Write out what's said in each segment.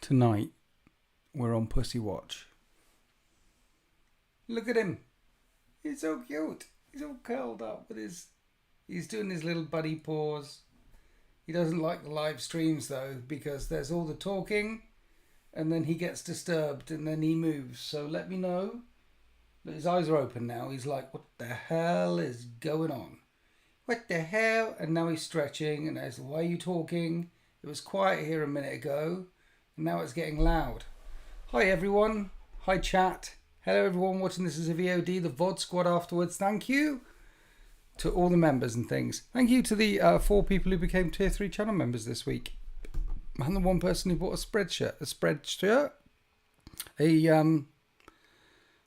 Tonight, we're on Pussy Watch. Look at him. He's so cute. He's all curled up with his... He's doing his little buddy paws. He doesn't like the live streams, though, because there's all the talking, and then he gets disturbed, and then he moves. So let me know. His eyes are open now. He's like, what the hell is going on? What the hell? And now he's stretching, and there's, why are you talking? It was quiet here a minute ago, and now it's getting loud. Hi, everyone. Hi, chat. Hello, everyone watching this as a VOD, the VOD squad afterwards. Thank you to all the members and things. Thank you to the 4 people who became Tier 3 channel members this week. And the 1 person who bought a spreadshirt, a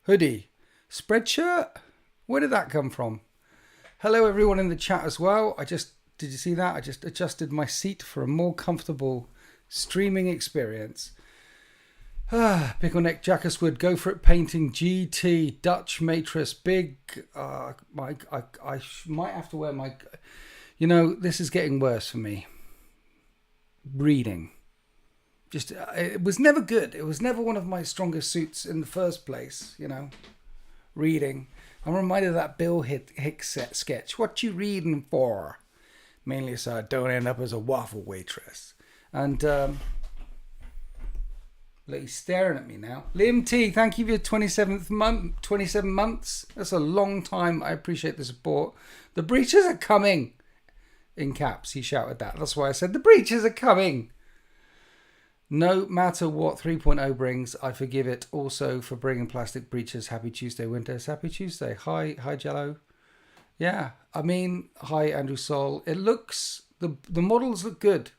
hoodie. Spreadshirt? Where did that come from? Hello, everyone in the chat as well. Did you see that? I just adjusted my seat for a more comfortable streaming experience. Pickle Neck, Jackerswood, Go For It Painting, GT, Dutch Matrix, Big. I might have to wear my. You know, this is getting worse for me. Reading. It was never good. It was never one of my strongest suits in the first place, you know. Reading. I'm reminded of that Bill Hicks sketch. What you reading for? Mainly so I don't end up as a waffle waitress. And, look, he's staring at me now. Liam T, thank you for your 27 months. That's a long time. I appreciate the support. The breaches are coming. In caps, he shouted that. That's why I said the breaches are coming. No matter what 3.0 brings, I forgive it also for bringing plastic breaches. Happy Tuesday, Winters. Happy Tuesday. Hi, Jello. Yeah, I mean, hi, Andrew Sol. It looks, the models look good.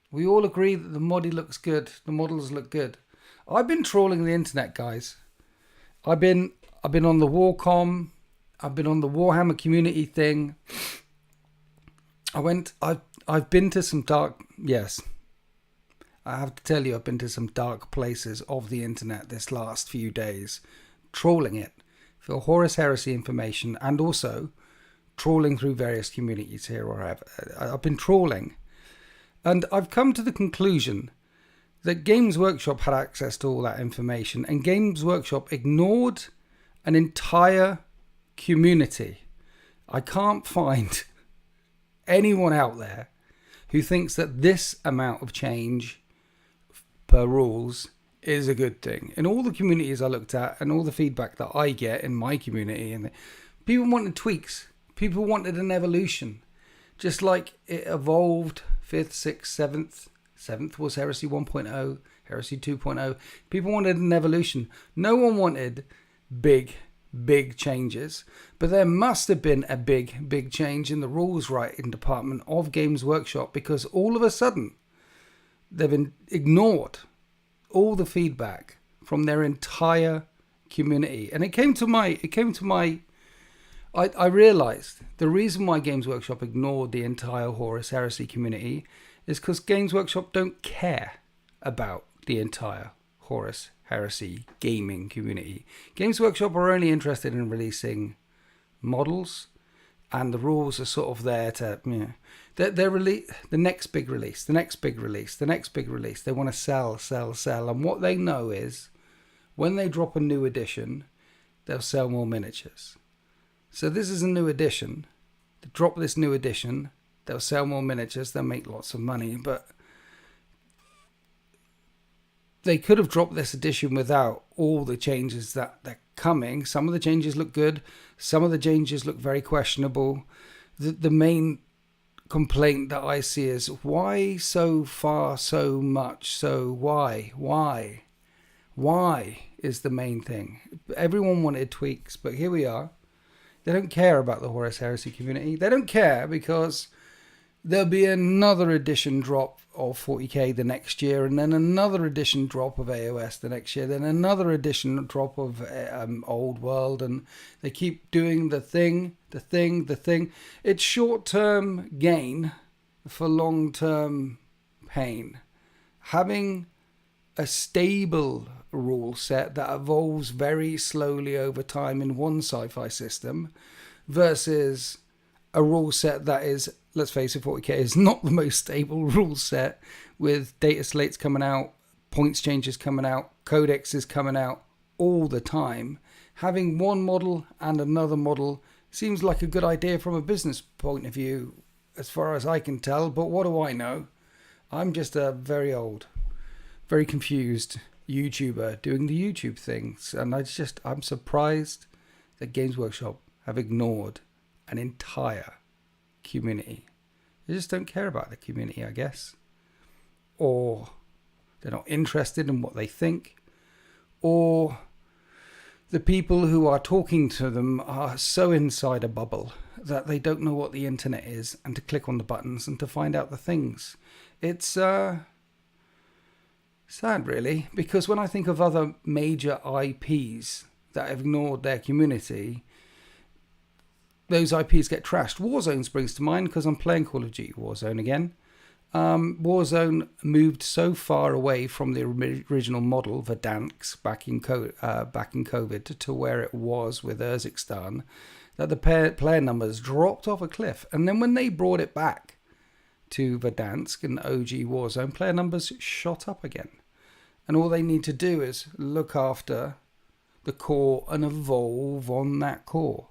We all agree that the moddy looks good. The models look good. I've been trawling the internet, guys. I've been on the Warcom. I've been on the Warhammer community thing. I've been to some dark, yes. I have to tell you, I've been to some dark places of the internet this last few days, trawling it for Horus Heresy information and also trawling through various communities here or wherever. I've been trawling. And I've come to the conclusion that Games Workshop had access to all that information, and Games Workshop ignored an entire community. I can't find anyone out there who thinks that this amount of change per rules is a good thing. In all the communities I looked at and all the feedback that I get in my community, and people wanted tweaks. People wanted an evolution. Just like it evolved 5th, 6th, 7th. 7th was Heresy 1.0, Heresy 2.0. People wanted an evolution. No one wanted big changes. But there must have been a big change in the rules writing department of Games Workshop, because all of a sudden they've been ignored all the feedback from their entire community. And I realised the reason why Games Workshop ignored the entire Horus Heresy community is because Games Workshop don't care about the entire Horus Heresy gaming community. Games Workshop are only interested in releasing models, and the rules are sort of there to, you know, they're the next big release, the next big release, the next big release. They want to sell. And what they know is when they drop a new edition, they'll sell more miniatures. So this is a new edition. To drop this new edition, they'll sell more miniatures. They'll make lots of money. But they could have dropped this edition without all the changes that they're coming. Some of the changes look good. Some of the changes look very questionable. The main complaint that I see is, why so far, so much? So why is the main thing. Everyone wanted tweaks, but here we are. They don't care about the Horus Heresy community. They don't care because there'll be another edition drop of 40k the next year, and then another edition drop of AOS the next year, then another edition drop of Old World, and they keep doing the thing. It's short-term gain for long-term pain. Having a stable rule set that evolves very slowly over time in one sci-fi system versus a rule set that is, let's face it, 40k is not the most stable rule set, with data slates coming out, points changes coming out, codexes coming out all the time. Having one model and another model seems like a good idea from a business point of view, as far as I can tell, but what do I know? I'm just a very old, very confused YouTuber doing the YouTube things, and I'm surprised that Games Workshop have ignored an entire community. They just don't care about the community, I guess. Or they're not interested in what they think. Or the people who are talking to them are so inside a bubble that they don't know what the internet is and to click on the buttons and to find out the things. It's sad, really, because when I think of other major IPs that have ignored their community, those IPs get trashed. Warzone springs to mind because I'm playing Call of Duty Warzone again. Warzone moved so far away from the original model, Verdansk, back in COVID, to where it was with Urzikstan, that the player numbers dropped off a cliff. And then when they brought it back to Verdansk and OG Warzone, player numbers shot up again. And all they need to do is look after the core and evolve on that core.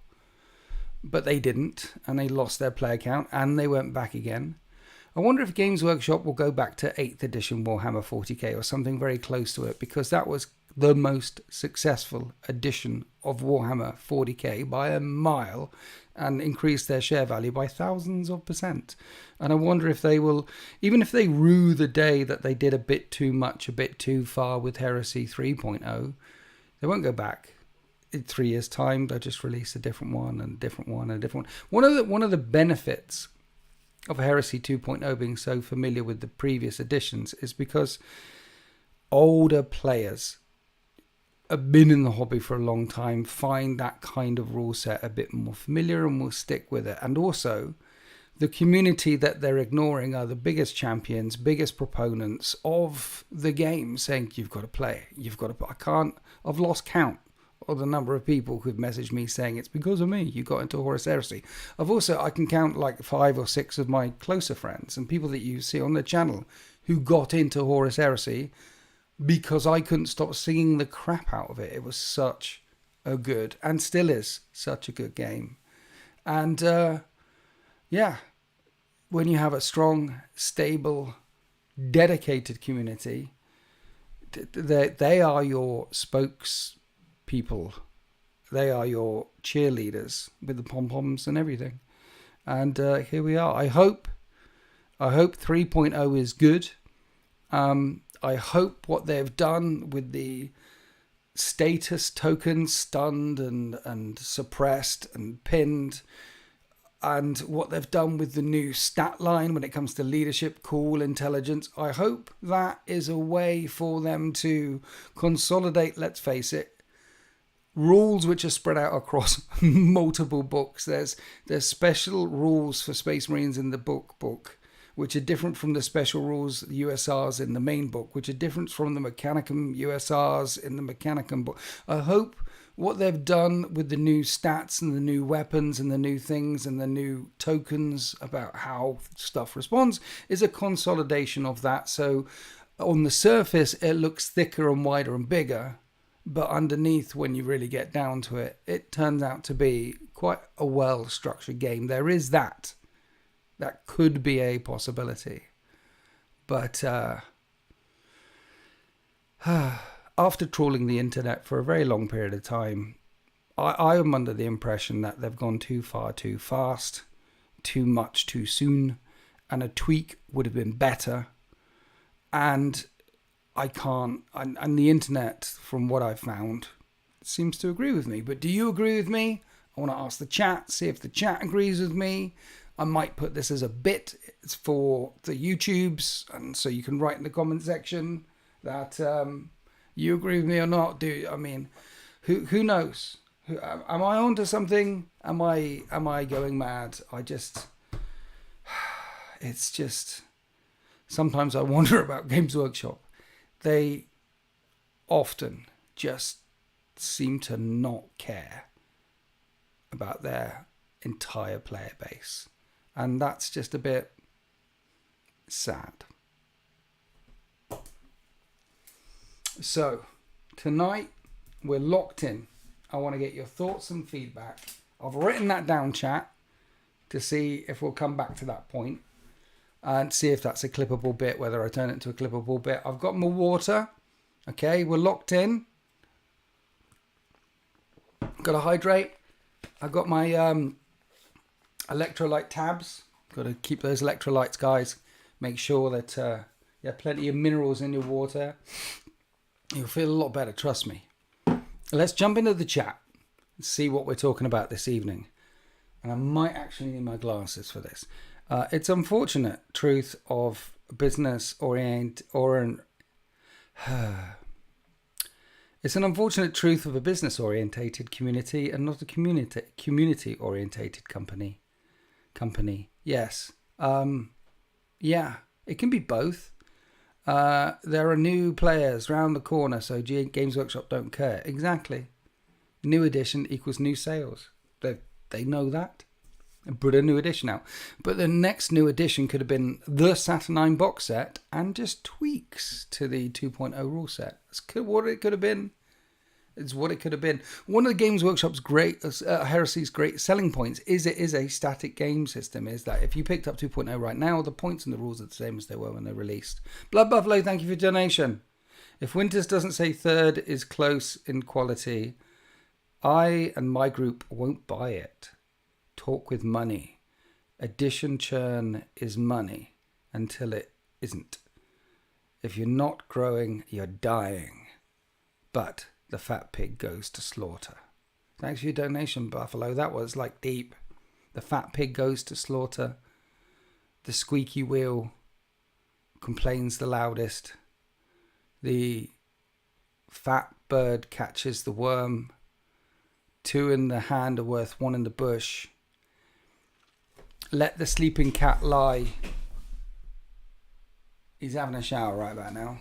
But they didn't, and they lost their player count, and they went back again. I wonder if Games Workshop will go back to 8th edition Warhammer 40k or something very close to it, because that was the most successful edition of Warhammer 40k by a mile and increased their share value by thousands of %. And I wonder if they will, even if they rue the day that they did a bit too much, a bit too far with Heresy 3.0, they won't go back. In 3 years' time, they'll just release a different one and a different one and a different one. One of the benefits of Heresy 2.0 being so familiar with the previous editions is because older players have been in the hobby for a long time, find that kind of rule set a bit more familiar and will stick with it. And also, the community that they're ignoring are the biggest champions, biggest proponents of the game, saying, you've got to play, I've lost count or the number of people who've messaged me saying it's because of me you got into Horus Heresy. I can count like 5 or 6 of my closer friends and people that you see on the channel who got into Horus Heresy because I couldn't stop singing the crap out of it. It was such a good, and still is, such a good game. And when you have a strong, stable, dedicated community, they are your spokespeople. They are your cheerleaders with the pom-poms and everything. And here we are. I hope 3.0 is good. I hope what they've done with the status tokens, stunned and suppressed and pinned, and what they've done with the new stat line when it comes to leadership, cool, intelligence, I hope that is a way for them to consolidate, let's face it, rules which are spread out across multiple books. There's special rules for Space Marines in the book, which are different from the special rules, USRs in the main book, which are different from the Mechanicum USRs in the Mechanicum book. I hope what they've done with the new stats and the new weapons and the new things and the new tokens about how stuff responds is a consolidation of that. So on the surface, it looks thicker and wider and bigger. But underneath, when you really get down to it, it turns out to be quite a well-structured game. There is that. That could be a possibility. But after trawling the internet for a very long period of time, I am under the impression that they've gone too far too fast, too much too soon, and a tweak would have been better. And I can't, and the internet, from what I've found, seems to agree with me. But do you agree with me? I want to ask the chat, see if the chat agrees with me. I might put this as a bit. It's for the YouTubes, and so you can write in the comment section that you agree with me or not. Who knows? Am I onto something? Am I going mad? It's just sometimes I wonder about Games Workshop. They often just seem to not care about their entire player base. And that's just a bit sad. So, tonight, we're locked in. I want to get your thoughts and feedback. I've written that down, chat, to see if we'll come back to that point and see if that's a clippable bit, whether I turn it into a clippable bit. I've got my water. Okay, we're locked in. Got to hydrate. I've got my electrolyte tabs. Got to keep those electrolytes, guys. Make sure that you have plenty of minerals in your water. You'll feel a lot better, trust me. Let's jump into the chat and see what we're talking about this evening. And I might actually need my glasses for this. It's unfortunate truth of business It's an unfortunate truth of a business-orientated community and not a community-orientated company. Yes. Yeah, it can be both. There are new players round the corner, so Games Workshop don't care. Exactly. New edition equals new sales. They know that. And put a new edition out. But the next new edition could have been the Saturnine box set and just tweaks to the 2.0 rule set. That's what it could have been. It's what it could have been. One of the Games Workshop's Heresy's great selling points is it is a static game system. Is that if you picked up 2.0 right now, the points and the rules are the same as they were when they released. Blood Buffalo, thank you for your donation. If Winters doesn't say third is close in quality, I and my group won't buy it. Talk with money. Addition churn is money until it isn't. If you're not growing, you're dying. But the fat pig goes to slaughter. Thanks for your donation, Buffalo. That was like deep. The fat pig goes to slaughter. The squeaky wheel complains the loudest. The fat bird catches the worm. 2 in the hand are worth 1 in the bush. Let the sleeping cat lie. He's having a shower right about now.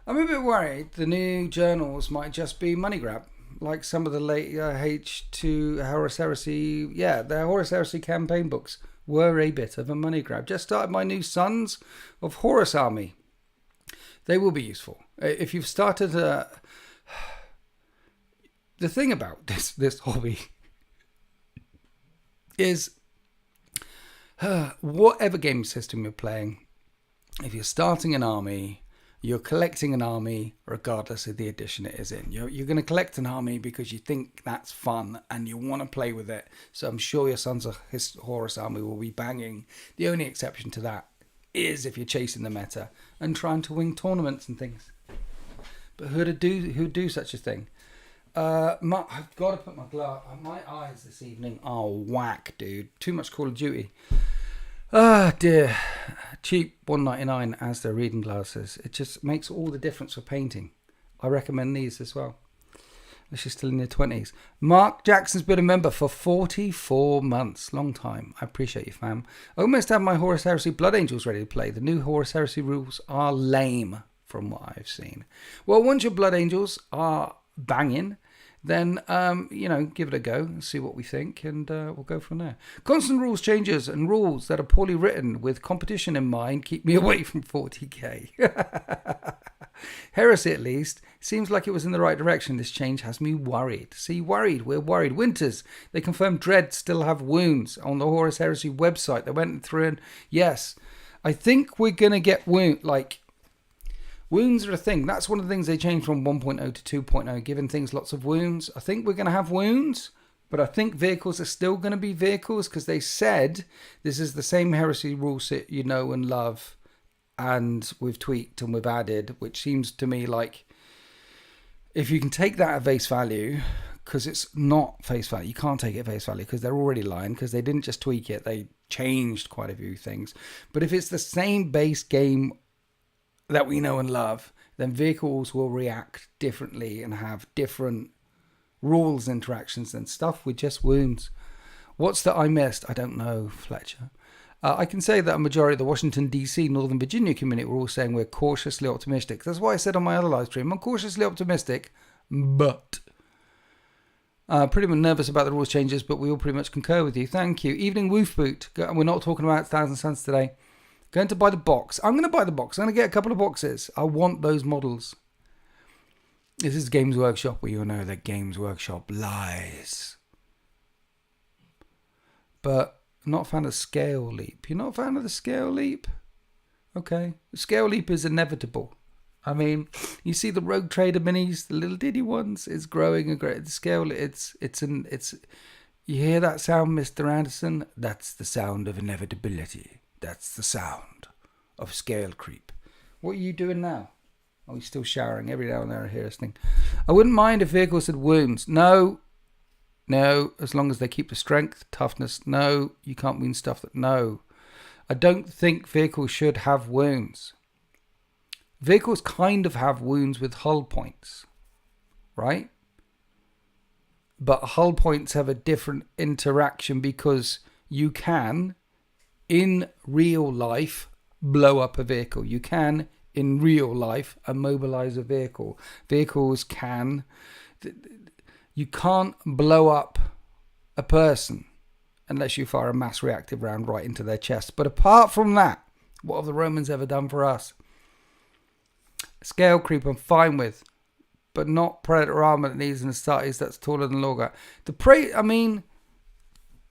I'm a bit worried the new journals might just be money grab. Like some of the late H2 Horus Heresy. Yeah, the Horus Heresy campaign books were a bit of a money grab. Just started my new Sons of Horus Army. They will be useful. If you've started the thing about this hobby is whatever game system you're playing, if you're starting an army, you're collecting an army regardless of the edition it is in. You're going to collect an army because you think that's fun and you want to play with it. So I'm sure your Sons of Horus Army will be banging. The only exception to that is if you're chasing the meta and trying to win tournaments and things. But who'd do such a thing? I've got to put my eyes this evening are whack, dude. Too much Call of Duty. Ah, dear. Cheap $1.99 as their reading glasses. It just makes all the difference for painting. I recommend these as well. Unless you're still in your 20s. Mark Jackson's been a member for 44 months. Long time. I appreciate you, fam. I almost have my Horus Heresy Blood Angels ready to play. The new Horus Heresy rules are lame from what I've seen. Well, once your Blood Angels are banging, then, give it a go and see what we think, and we'll go from there. Constant rules changes and rules that are poorly written with competition in mind keep me away from 40k. Heresy, at least, seems like it was in the right direction. This change has me worried. See, worried. We're worried. Winters, they confirmed Dread still have wounds on the Horus Heresy website. They went through and, yes, I think we're going to get wounds are a thing. That's one of the things they changed from 1.0 to 2.0, giving things lots of wounds. I think we're going to have wounds, but I think vehicles are still going to be vehicles because they said this is the same Heresy rule set you know and love, and we've tweaked and we've added, which seems to me like if you can take that at face value, because it's not face value. You can't take it at face value because they're already lying, because they didn't just tweak it. They changed quite a few things. But if it's the same base game that we know and love, then vehicles will react differently and have different rules, interactions and stuff with just wounds. What's that I missed? I don't know, Fletcher. I can say that a majority of the Washington, D.C., Northern Virginia community were all saying we're cautiously optimistic. That's why I said on my other live stream, I'm cautiously optimistic, but Pretty much nervous about the rules changes, but we all pretty much concur with you. Thank you. Evening Woof Boot. We're not talking about 1,000 Suns today. Going to buy the box. I'm going to buy the box. I'm going to get a couple of boxes. I want those models. This is Games Workshop. We all know that Games Workshop lies. But I'm not a fan of Scale Leap. You're not a fan of the Scale Leap? Okay. Scale Leap is inevitable. I mean, you see the Rogue Trader minis, the little diddy ones. It's growing a great scale. It's. You hear that sound, Mr. Anderson? That's the sound of inevitability. That's the sound of scale creep. What are you doing now? Oh, he's still showering. Every now and then I hear this thing. I wouldn't mind if vehicles had wounds. No, as long as they keep the strength, toughness. No, you can't wound stuff that. No, I don't think vehicles should have wounds. Vehicles kind of have wounds with hull points, right? But hull points have a different interaction because you can, in real life, blow up a vehicle. You can, in real life, immobilize a vehicle. Vehicles can. You can't blow up a person unless you fire a mass reactive round right into their chest. But apart from that, what have the Romans ever done for us? Scale creep I'm fine with, but not Predator armor that needs an Astartes that's taller than Lorga. The Prey, I mean,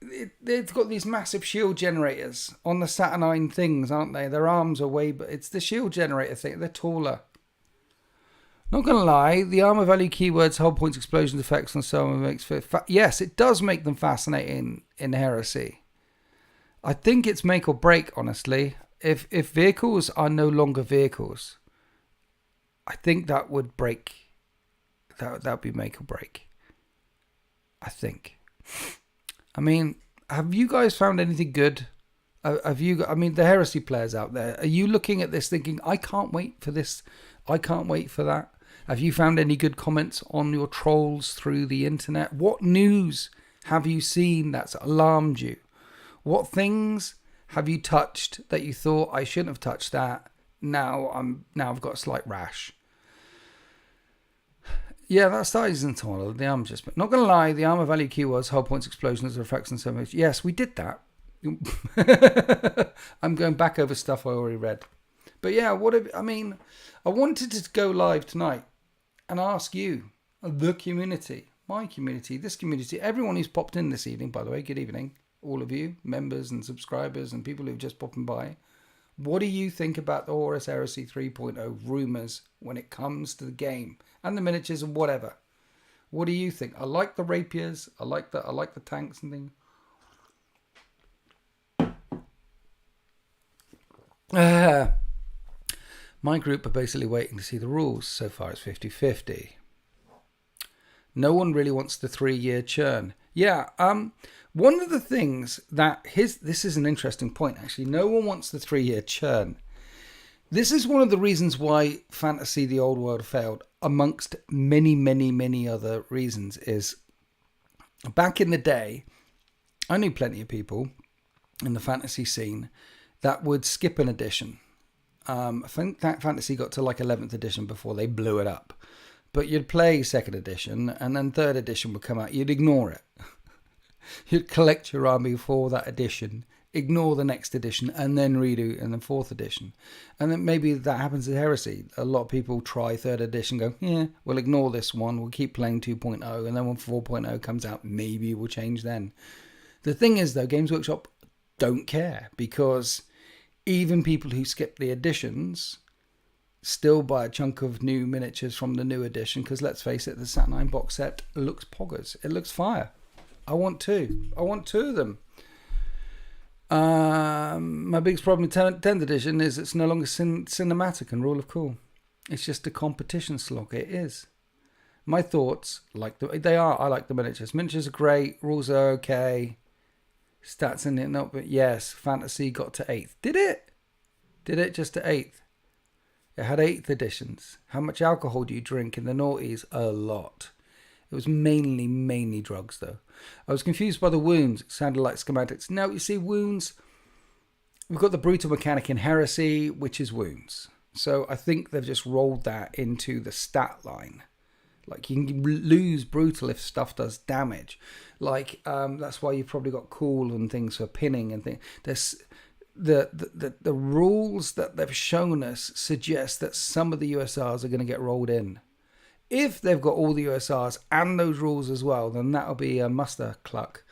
it's got these massive shield generators on the Saturnine things, aren't they? Their arms are way, but it's the shield generator thing. They're taller. Not gonna lie, the armor value keywords, hull points, explosions, effects, and so on makes yes, it does make them fascinating in Heresy. I think it's make or break, honestly. If vehicles are no longer vehicles, I think that would break. That would be make or break. I think. I mean, have you guys found anything good? Have you? I mean, the Heresy players out there, are you looking at this thinking, I can't wait for this, I can't wait for that? Have you found any good comments on your trolls through the internet? What news have you seen that's alarmed you? What things have you touched that you thought, I shouldn't have touched that? Now I've got a slight rash. Yeah, that size isn't taller. The armor just. Not gonna lie, the armor value keywords, hull points, explosions, effects, and so much. Yes, we did that. I'm going back over stuff I already read. But yeah, I wanted to go live tonight and ask you, the community, my community, this community, everyone who's popped in this evening, by the way, good evening, all of you, members and subscribers and people who've just popped by. What do you think about the Horus Heresy 3.0 rumours when it comes to the game and the miniatures and whatever? What do you think? I like the rapiers. I like the tanks and things. My group are basically waiting to see the rules. So far it's 50-50. No one really wants the 3-year churn. Yeah, one of the things that this is an interesting point actually. No one wants the 3-year churn. This is one of the reasons why Fantasy the Old World failed, amongst many, many, many other reasons, is back in the day, I knew plenty of people in the fantasy scene that would skip an edition. I think that Fantasy got to like 11th edition before they blew it up. But you'd play 2nd edition and then 3rd edition would come out. You'd ignore it. You'd collect your army for that edition, ignore the next edition, and then redo and then 4th edition. And then maybe that happens in Heresy. A lot of people try 3rd edition, go, yeah, we'll ignore this one, we'll keep playing 2.0, and then when 4.0 comes out, maybe we'll change then. The thing is, though, Games Workshop don't care, because even people who skip the editions still buy a chunk of new miniatures from the new edition, because let's face it, the Saturnine box set looks poggers. It looks fire. I want two of them. My biggest problem with 10th edition is it's no longer cinematic and rule of cool. It's just a competition slog. It is. My thoughts, I like the miniatures. Miniatures are great. Rules are okay. Stats in it, not, but yes, Fantasy got to 8th. Did it? Did it just to 8th? It had 8th editions. How much alcohol do you drink in the noughties? A lot. It was mainly drugs, though. I was confused by the wounds. It sounded like schematics. No, you see, wounds... We've got the brutal mechanic in Heresy, which is wounds. So I think they've just rolled that into the stat line. Like, you can lose brutal if stuff does damage. Like, that's why you've probably got cool and things for pinning and things. There's the rules that they've shown us suggest that some of the USRs are going to get rolled in. If they've got all the USRs and those rules as well, then that'll be a muster cluck.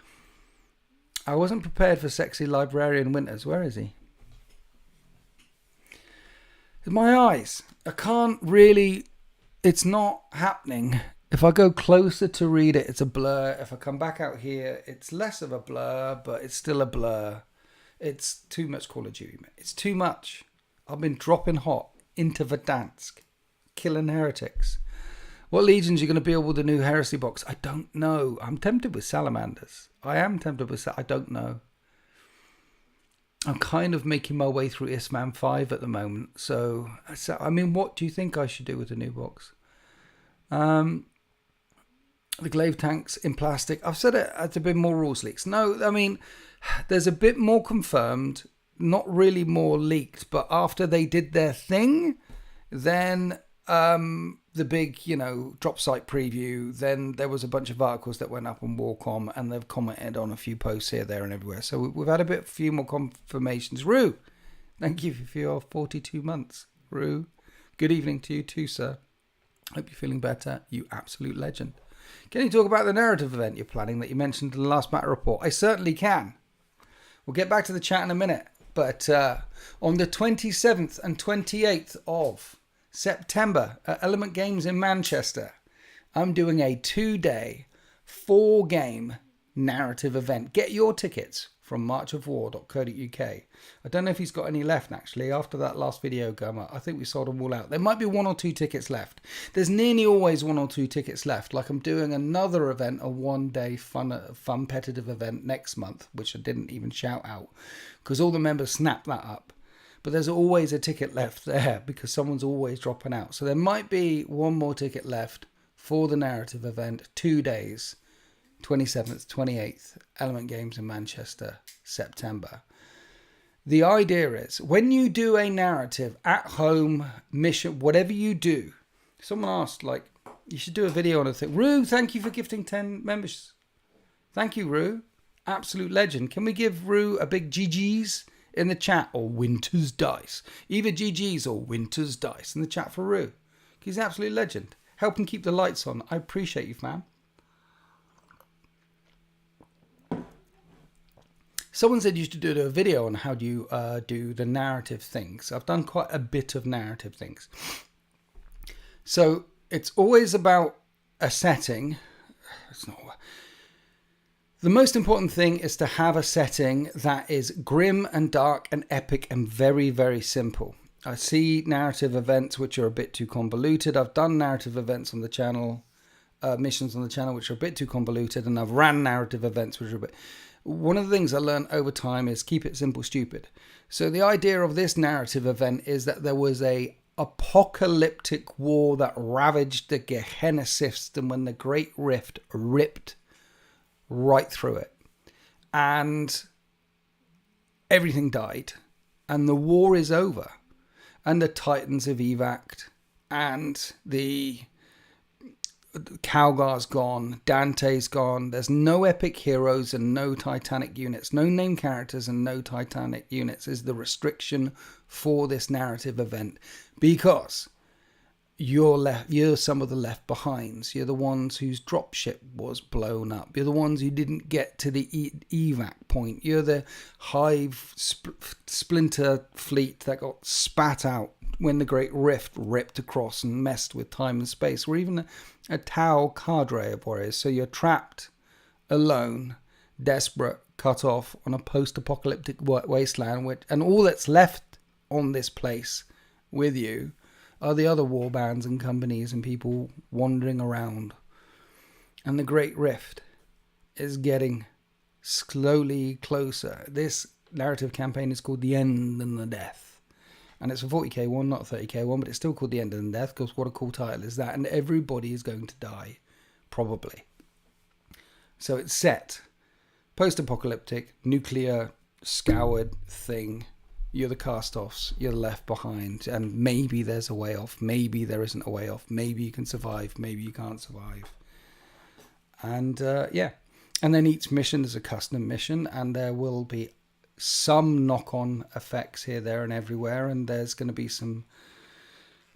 I wasn't prepared for Sexy Librarian Winters. Where is he? My eyes. I can't really... It's not happening. If I go closer to read it, it's a blur. If I come back out here, it's less of a blur, but it's still a blur. It's too much Call of Duty, mate. It's too much. I've been dropping hot into Verdansk, killing heretics. What legions are you going to build with the new Heresy box? I don't know. I'm tempted with Salamanders. I don't know. I'm kind of making my way through Isman 5 at the moment. So, I mean, what do you think I should do with the new box? The glaive tanks in plastic. I've said it had a bit more rules leaks. No, I mean, there's a bit more confirmed, not really more leaked. But after they did their thing, then the big, drop site preview, then there was a bunch of articles that went up on Warcom, and they've commented on a few posts here, there, and everywhere. So we've had a few more confirmations. Rue, thank you for your 42 months. Rue, good evening to you too, sir. Hope you're feeling better. You absolute legend. Can you talk about the narrative event you're planning that you mentioned in the last matter report? I certainly can. We'll get back to the chat in a minute. But on the 27th and 28th of September at Element Games in Manchester, I'm doing a 2-day, 4-game narrative event. Get your tickets from marchofwar.co.uk. I don't know if he's got any left, actually. After that last video, Gummer, I think we sold them all out. There might be 1 or 2 tickets left. There's nearly always 1 or 2 tickets left. Like, I'm doing another event, a 1-day fun competitive event next month, which I didn't even shout out because all the members snapped that up. But there's always a ticket left there because someone's always dropping out. So there might be 1 more ticket left for the narrative event, 2 days, 27th, 28th, Element Games in Manchester, September. The idea is when you do a narrative at home, mission, whatever you do, someone asked, like, you should do a video on a thing. Rue, thank you for gifting 10 members. Thank you, Rue. Absolute legend. Can we give Rue a big GG's in the chat, or Winter's Dice? Either GG's or Winter's Dice in the chat for Rue. He's an absolute legend. Help him keep the lights on. I appreciate you, fam. Someone said you should do a video on how do you do the narrative things. I've done quite a bit of narrative things. So it's always about a setting. It's not. The most important thing is to have a setting that is grim and dark and epic and very, very simple. I see narrative events which are a bit too convoluted. I've done narrative events on the channel, missions on the channel which are a bit too convoluted, and I've ran narrative events which are a bit... One of the things I learned over time is keep it simple, stupid. So the idea of this narrative event is that there was a apocalyptic war that ravaged the Gehenna system when the Great Rift ripped right through it. And everything died. And the war is over. And the Titans have evac'd. And the Calgar's gone, Dante's gone, there's no epic heroes and no Titanic units, no name characters and no Titanic units is the restriction for this narrative event, because you're some of the left behinds, you're the ones whose dropship was blown up, you're the ones who didn't get to the evac point, you're the Hive splinter fleet that got spat out when the Great Rift ripped across and messed with time and space, or even a Tau cadre of warriors. So you're trapped, alone, desperate, cut off on a post-apocalyptic wasteland, and all that's left on this place with you are the other war bands and companies and people wandering around. And the Great Rift is getting slowly closer. This narrative campaign is called The End and the Death. And it's a 40k one, not a 30k one, but it's still called The End and the Death, because what a cool title is that. And everybody is going to die, probably. So it's set. Post-apocalyptic, nuclear, scoured thing. You're the cast-offs. You're left behind. And maybe there's a way off. Maybe there isn't a way off. Maybe you can survive. Maybe you can't survive. And yeah. And then each mission is a custom mission. And there will be some knock-on effects here, there, and everywhere. And there's going to be some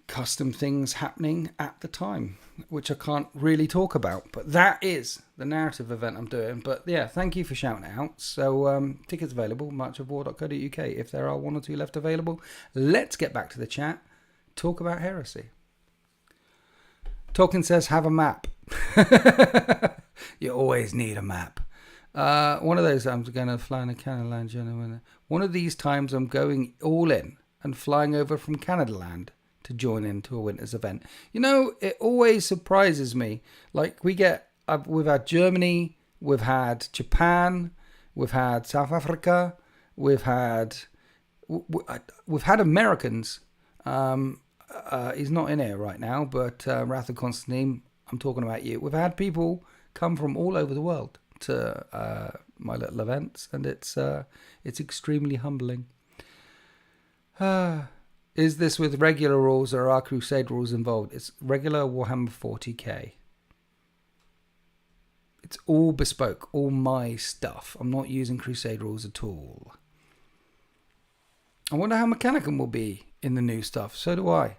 custom things happening at the time, which I can't really talk about, but that is the narrative event I'm doing. But yeah, thank you for shouting it out. So tickets available, marchofwar.co.uk. If there are 1 or 2 left available, let's get back to the chat. Talk about heresy. Tolkien says have a map. You always need a map. One of those times I'm going to fly in a Canada Land journey. One of these times I'm going all in and flying over from Canada Land to join into a winter's event. You know, it always surprises me. Like we've had Germany, we've had Japan, we've had South Africa, we've had Americans. He's not in here right now, but Wrath of Constantine, I'm talking about you. We've had people come from all over the world to my little events, and it's extremely humbling. Is this with regular rules or are Crusade rules involved? It's regular Warhammer 40k. It's all bespoke, all my stuff. I'm not using Crusade rules at all. I wonder how Mechanicum will be in the new stuff. So do I.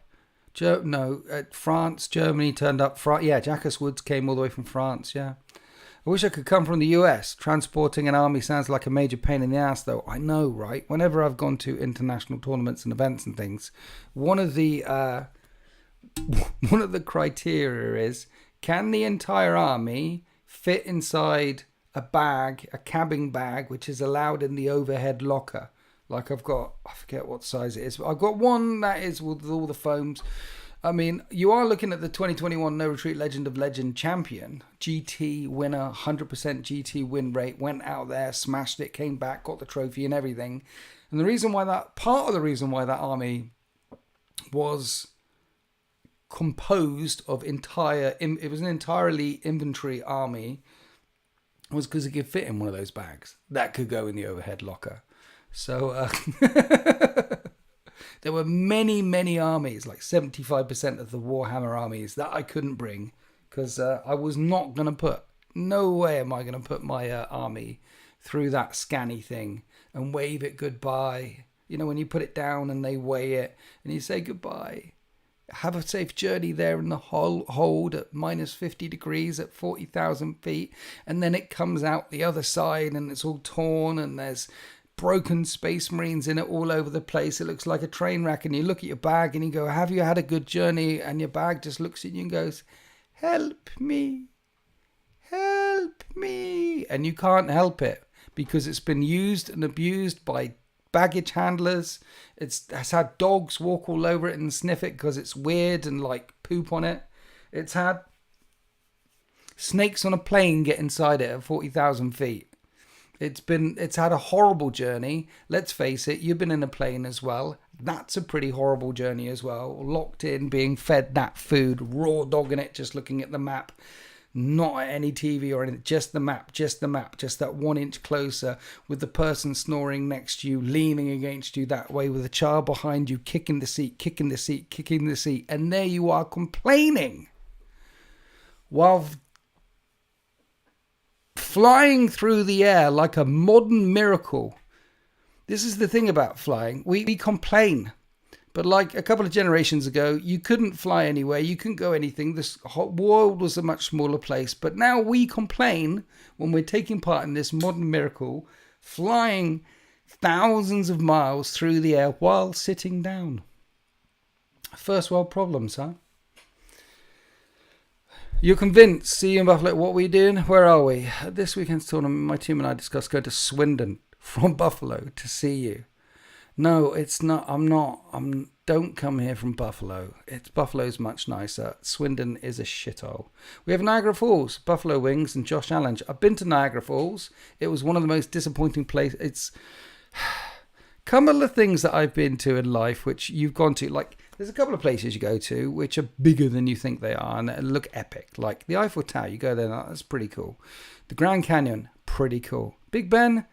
France, Germany turned up. Yeah, Jackus Woods came all the way from France, yeah. I wish I could come from the US. Transporting an army sounds like a major pain in the ass, though. I know, right? Whenever I've gone to international tournaments and events and things, one of the criteria is, can the entire army fit inside a bag, a cabin bag, which is allowed in the overhead locker? Like I've got, I forget what size it is, but I've got one that is with all the foams. I mean, you are looking at the 2021 No Retreat Legend of Legend champion, GT winner, 100% GT win rate, went out there, smashed it, came back, got the trophy and everything. And part of the reason why that army was composed of it was an entirely inventory army, was because it could fit in one of those bags. That could go in the overhead locker. So, there were many, many armies, like 75% of the Warhammer armies that I couldn't bring because I was not going to no way am I going to put my army through that scanny thing and wave it goodbye. You know, when you put it down and they weigh it and you say goodbye. Have a safe journey there in the hold at minus 50 degrees at 40,000 feet. And then it comes out the other side and it's all torn and there's broken Space Marines in it all over the place. It looks like a train wreck, and you look at your bag and you go, have you had a good journey? And your bag just looks at you and goes, help me, and you can't help it because it's been used and abused by baggage handlers. It's had dogs walk all over it and sniff it because it's weird and like poop on it. It's had snakes on a plane get inside it at 40,000 feet. It's had a horrible journey. Let's face it, you've been in a plane as well. That's a pretty horrible journey as well. Locked in, being fed that food, raw dogging it, just looking at the map. Not at any TV or anything, just the map, just that 1 inch closer with the person snoring next to you, leaning against you that way with a child behind you, kicking the seat. And there you are complaining while flying through the air like a modern miracle. This is the thing about flying. We complain. But like a couple of generations ago, you couldn't fly anywhere. You couldn't go anything. This whole world was a much smaller place. But now we complain when we're taking part in this modern miracle, flying thousands of miles through the air while sitting down. First world problems, huh? You're convinced. See you in Buffalo. What are we doing? Where are we? This weekend's tournament, my team and I discussed going to Swindon from Buffalo to see you. No, it's not. Don't come here from Buffalo. Buffalo's much nicer. Swindon is a shithole. We have Niagara Falls, Buffalo Wings, and Josh Allen. I've been to Niagara Falls. It was one of the most disappointing places. It's a couple of things that I've been to in life, which you've gone to. Like, there's a couple of places you go to which are bigger than you think they are and look epic. Like the Eiffel Tower, you go there, that's pretty cool. The Grand Canyon, pretty cool. Big Ben,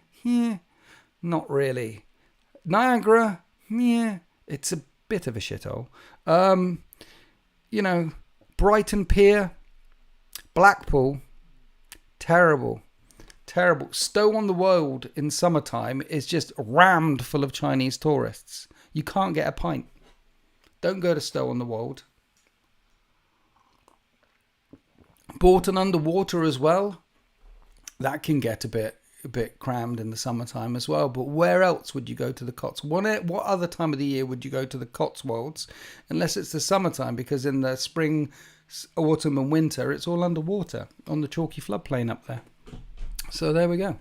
not really. Niagara, yeah, it's a bit of a shithole. Brighton Pier, Blackpool, terrible. Stow-on-the-Wold in summertime is just rammed full of Chinese tourists. You can't get a pint. Don't go to Stow-on-the-Wold. Bourton Underwater as well. That can get a bit crammed in the summertime as well. But where else would you go to the Cotswolds? What other time of the year would you go to the Cotswolds? Unless it's the summertime, because in the spring, autumn and winter, it's all underwater on the chalky floodplain up there. So there we go.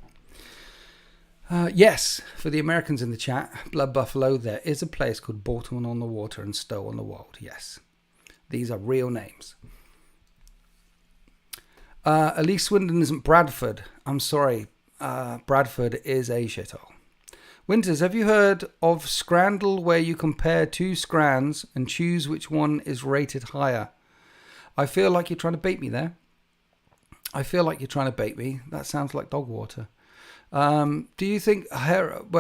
Yes, for the Americans in the chat, Blood Buffalo, there is a place called Bourton-on-the-Water and Stow-on-the-Wold. Yes, these are real names. Elise Swindon isn't Bradford. I'm sorry. Bradford is a shithole. Winters, have you heard of Scrandle, where you compare two scrans and choose which one is rated higher? I feel like you're trying to bait me there. That sounds like dog water. Do you think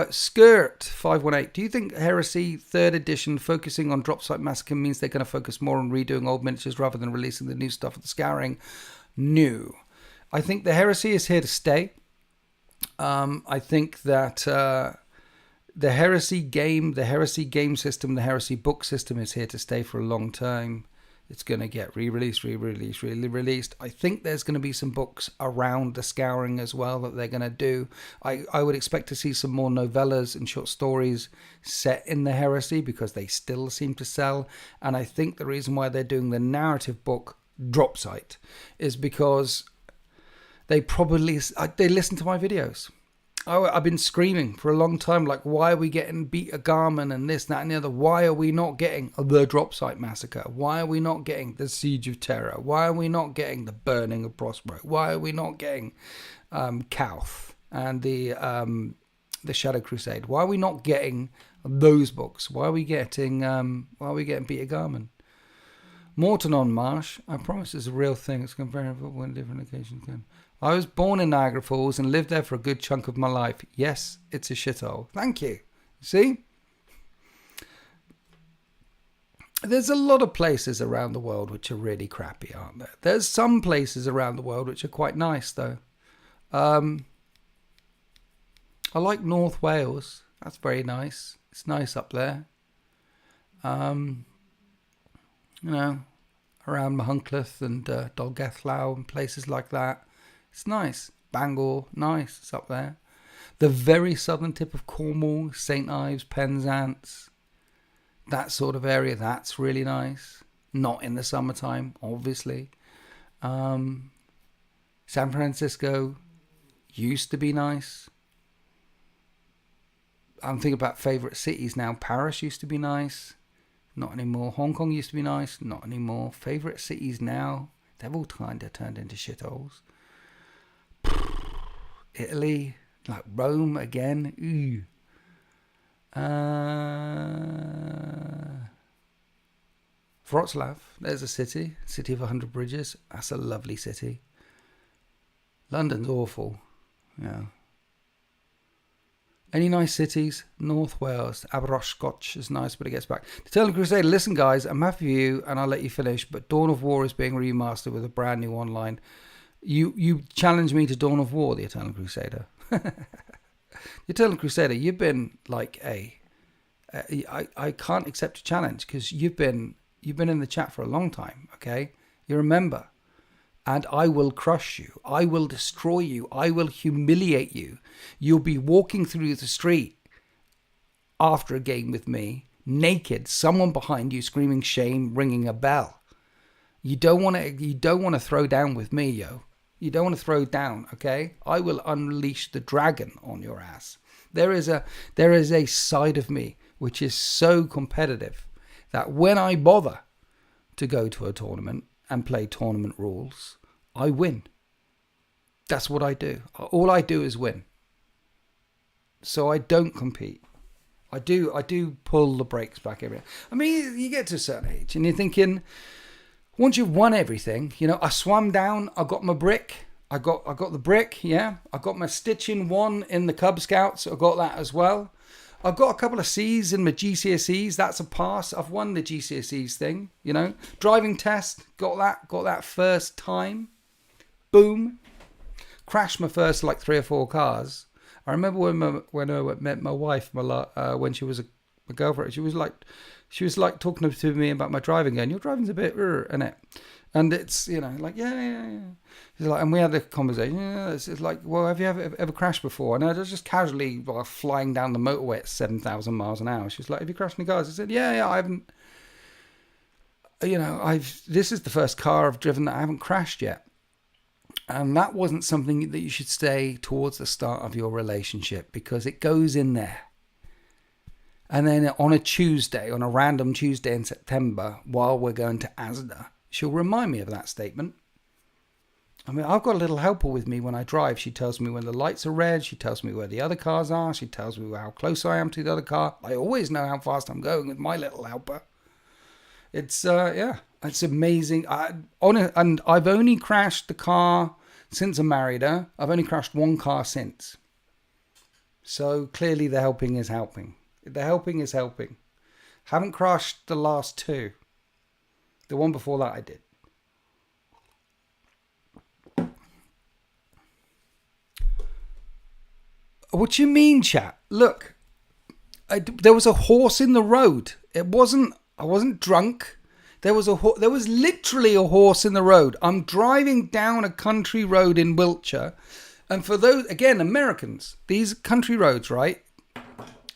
Skirt 518? Do you think Heresy 3rd edition focusing on Dropsite Massacre means they're going to focus more on redoing old miniatures rather than releasing the new stuff at the Scouring? No. I think the Heresy is here to stay. I think that the Heresy game system, the Heresy book system is here to stay for a long time. It's going to get re-released. I think there's going to be some books around the Scouring as well that they're going to do. I would expect to see some more novellas and short stories set in the Heresy because they still seem to sell. And I think the reason why they're doing the narrative book Dropsite is because they listen to my videos. I've been screaming for a long time, like, why are we getting Beta Garmin and this, that, and the other? Why are we not getting the Dropsite Massacre? Why are we not getting the Siege of Terror? Why are we not getting the Burning of Prospero? Why are we not getting Kauth and the Shadow Crusade? Why are we not getting those books? Why are we getting Beta Garmin? Morton on Marsh, I promise it's a real thing. It's comparable when different occasions can. I was born in Niagara Falls and lived there for a good chunk of my life. Yes, it's a shithole. Thank you. See? There's a lot of places around the world which are really crappy, aren't there? There's some places around the world which are quite nice, though. I like North Wales. That's very nice. It's nice up there. Around Mahuncleth and Dolgethlau and places like that. It's nice. Bangor, nice. It's up there. The very southern tip of Cornwall, St. Ives, Penzance, that sort of area, that's really nice. Not in the summertime, obviously. San Francisco used to be nice. I'm thinking about favourite cities now. Paris used to be nice. Not anymore. Hong Kong used to be nice. Not anymore. Favourite cities now, they've all kind of turned into shitholes. Italy, like Rome again. Ooh. Wrocław, there's a city of 100 bridges. That's a lovely city. London's awful. Yeah. Any nice cities? North Wales, Aberystwyth is nice, but it gets back. Eternal Crusader, listen guys, I'm happy for you and I'll let you finish, but Dawn of War is being remastered with a brand new online. You challenged me to Dawn of War, the Eternal Crusader. The Eternal Crusader, you've been like I can't accept a challenge because you've been in the chat for a long time, okay? You're a member. And I will crush you. I will destroy you. I will humiliate you. You'll be walking through the street after a game with me, naked, someone behind you screaming shame, ringing a bell. You don't want to throw down with me, yo. You don't want to throw down, okay? I will unleash the dragon on your ass. There is a side of me which is so competitive that when I bother to go to a tournament and play tournament rules, I win. That's what I do. All I do is win. So I don't compete. I do pull the brakes back every. I mean, you get to a certain age and you're thinking, once you've won everything, I swam down, I got my brick, I got the brick, yeah. I got my stitching 1 in the Cub Scouts, I got that as well. I've got a couple of C's in my GCSEs. That's a pass. I've won the GCSEs thing, you know. Driving test, got that first time. Boom. Crashed my first like 3 or 4 cars. I remember when I met my wife, when she was a girlfriend, she was like talking to me about my driving, going, "Your driving's a bit, innit?" And it's, you know, like, yeah. It's like, and we had a conversation. Yeah, it's like, well, have you ever crashed before? And I was just casually flying down the motorway at 7,000 miles an hour. She was like, "Have you crashed any cars?" I said, yeah, I haven't. You know, this is the first car I've driven that I haven't crashed yet. And that wasn't something that you should say towards the start of your relationship, because it goes in there. And then on a random Tuesday in September, while we're going to Asda, she'll remind me of that statement. I mean, I've got a little helper with me when I drive. She tells me when the lights are red. She tells me where the other cars are. She tells me how close I am to the other car. I always know how fast I'm going with my little helper. It's, it's amazing. And I've only crashed the car since I married her. I've only crashed 1 car since. So clearly the helping is helping. The helping is helping. Haven't crashed the last 2. The one before that I did. What do you mean, chat? Look, there was a horse in the road. I wasn't drunk. There was literally a horse in the road. I'm driving down a country road in Wiltshire. And for those, again, Americans, these country roads, right?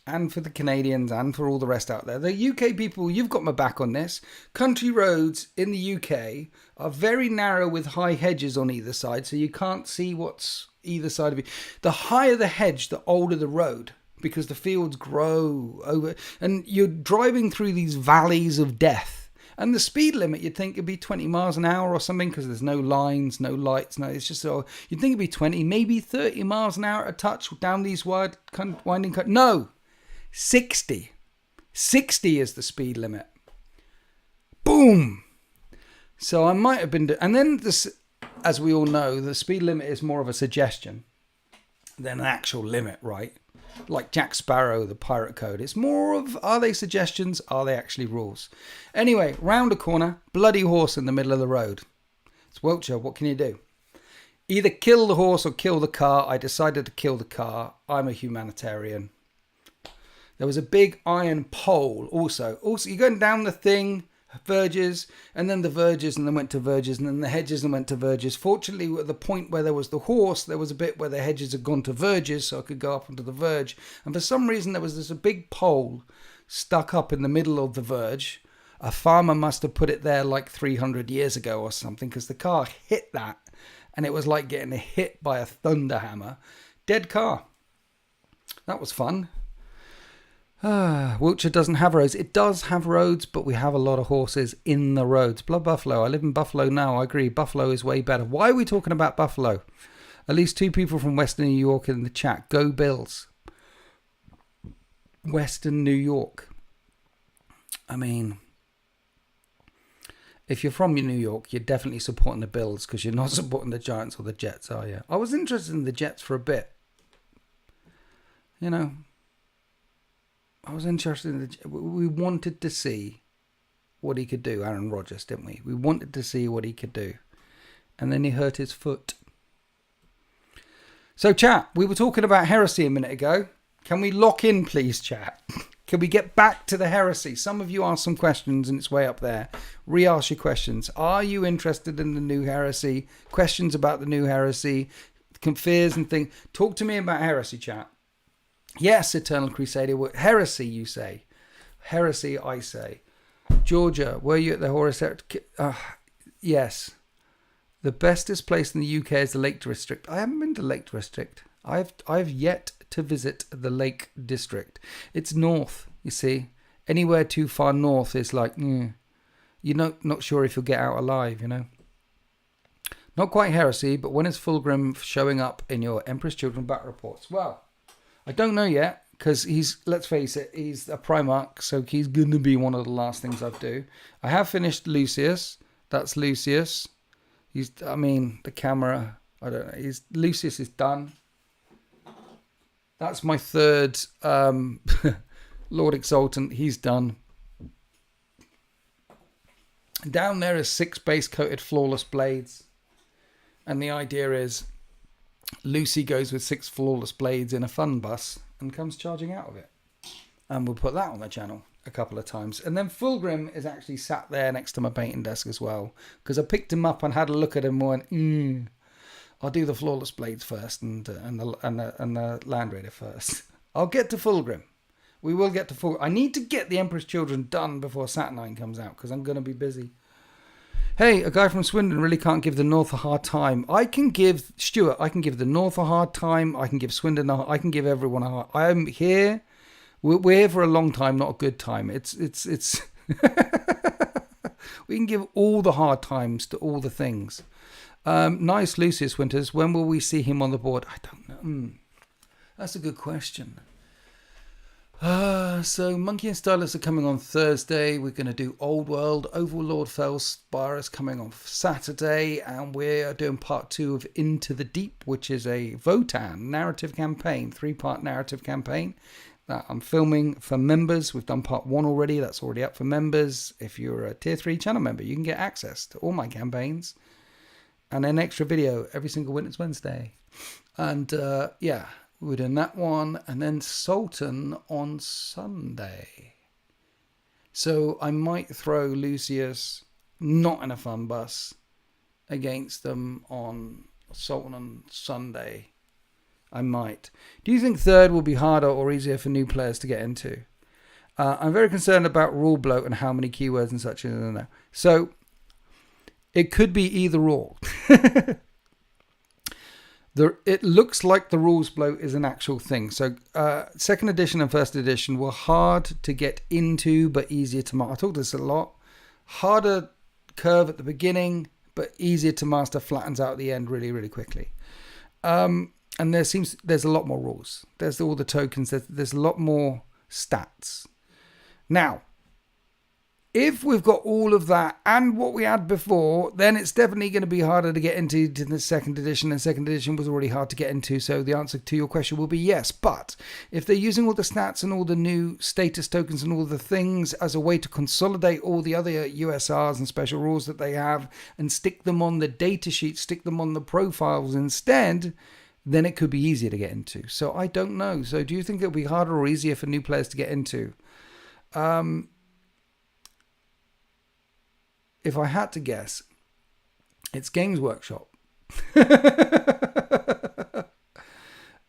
And for the Canadians and for all the rest out there, the UK people, you've got my back on this. Country roads in the UK are very narrow with high hedges on either side, so you can't see what's either side of you. The higher the hedge, the older the road, because the fields grow over, and you're driving through these valleys of death. And the speed limit, you'd think it'd be 20 miles an hour or something, because there's no lines, no lights, it's just so you'd think it'd be 20, maybe 30 miles an hour at a touch down these winding cut. No. 60 is the speed limit. Boom. So I might have been and then this, as we all know, the speed limit is more of a suggestion than an actual limit, right? Like Jack Sparrow, the pirate code. It's more of, are they suggestions? Are they actually rules? Anyway, round a corner, bloody horse in the middle of the road. It's Wiltshire. What can you do? Either kill the horse or kill the car. I decided to kill the car. I'm a humanitarian. There was a big iron pole also. You're going down the thing, verges, and then the verges, and then went to verges, and then the hedges and went to verges. Fortunately, at the point where there was the horse, there was a bit where the hedges had gone to verges, so I could go up onto the verge. And for some reason, there was a big pole stuck up in the middle of the verge. A farmer must have put it there like 300 years ago or something, because the car hit that, and it was like getting hit by a thunder hammer. Dead car. That was fun. Wiltshire doesn't have roads. It does have roads, but we have a lot of horses in the roads. Blood Buffalo. I live in Buffalo now. I agree. Buffalo is way better. Why are we talking about Buffalo? At least 2 people from Western New York in the chat. Go Bills. Western New York. I mean, if you're from New York, you're definitely supporting the Bills, because you're not supporting the Giants or the Jets, are you? I was interested in the Jets for a bit. You know, I was interested in we wanted to see what he could do, Aaron Rodgers, didn't we? We wanted to see what he could do. And then he hurt his foot. So, chat, we were talking about heresy a minute ago. Can we lock in, please, chat? Can we get back to the heresy? Some of you asked some questions, and it's way up there. Re-ask your questions. Are you interested in the new heresy? Questions about the new heresy? Fears and things. Talk to me about heresy, chat. Yes, Eternal Crusader. Heresy, you say. Heresy, I say. Georgia, were you at the Horus Heresy? Yes. The bestest place in the UK is the Lake District. I haven't been to Lake District. I've yet to visit the Lake District. It's north, you see. Anywhere too far north is like, you're not sure if you'll get out alive, you know. Not quite heresy, but when is Fulgrim showing up in your Empress Children battle reports? Well, I don't know yet, because let's face it, he's a Primarch, so he's going to be one of the last things I do. I have finished Lucius. That's Lucius. The camera, I don't know. Lucius is done. That's my third Lord Exultant. He's done. Down there is 6 base-coated flawless blades. And the idea is Lucy goes with 6 flawless blades in a fun bus and comes charging out of it. And we'll put that on the channel a couple of times. And then Fulgrim is actually sat there next to my painting desk as well. Because I picked him up and had a look at him and went, I'll do the flawless blades first and the Land Raider first. I'll get to Fulgrim. We will get to Fulgrim. I need to get the Emperor's Children done before Saturnine comes out because I'm going to be busy. Hey, a guy from Swindon really can't give the North a hard time. I can give Stuart, I can give the North a hard time. I can give Swindon I can give everyone a hard. I'm here. We're here for a long time, not a good time. It's we can give all the hard times to all the things. Nice Lucius Winters. When will we see him on the board? I don't know. That's a good question. So Monkey and Stylus are coming on Thursday. We're going to do Old World. Overlord Felspire is coming on Saturday. And we're doing part 2 of Into the Deep, which is a Votan narrative campaign, 3-part narrative campaign that I'm filming for members. We've done part 1 already. That's already up for members. If you're a tier 3 channel member, you can get access to all my campaigns and an extra video every single Witness Wednesday. And yeah, we're doing that one, and then Sultan on Sunday. So I might throw Lucius not in a fun bus against them on Sultan on Sunday. I might. Do you think third will be harder or easier for new players to get into? I'm very concerned about rule bloat and how many keywords and such in there. So it could be either or. It looks like the rules bloat is an actual thing. So second edition and first edition were hard to get into, but easier to master. I talked this a lot. Harder curve at the beginning, but easier to master, flattens out at the end really, really quickly. And there's a lot more rules. There's all the tokens. There's a lot more stats. Now, if we've got all of that and what we had before, then it's definitely going to be harder to get into the second edition, and second edition was already hard to get into. So the answer to your question will be yes. But if they're using all the stats and all the new status tokens and all the things as a way to consolidate all the other USRs and special rules that they have and stick them on the data sheet, stick them on the profiles instead, then it could be easier to get into. So I don't know. So do you think it'll be harder or easier for new players to get into? If I had to guess, it's Games Workshop. And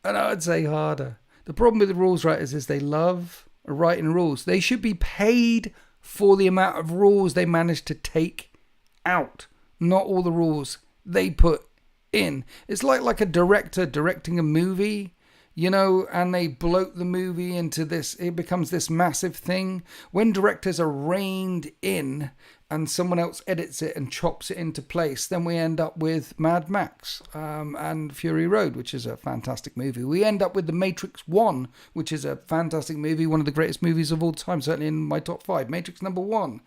I would say harder. The problem with the rules writers is they love writing rules. They should be paid for the amount of rules they manage to take out, not all the rules they put in. It's like a director directing a movie, you know, and they bloat the movie into this. It becomes this massive thing. When directors are reined in and someone else edits it and chops it into place, then we end up with Mad Max and Fury Road, which is a fantastic movie. We end up with The Matrix 1, which is a fantastic movie, one of the greatest movies of all time, certainly in my top 5. Matrix number 1.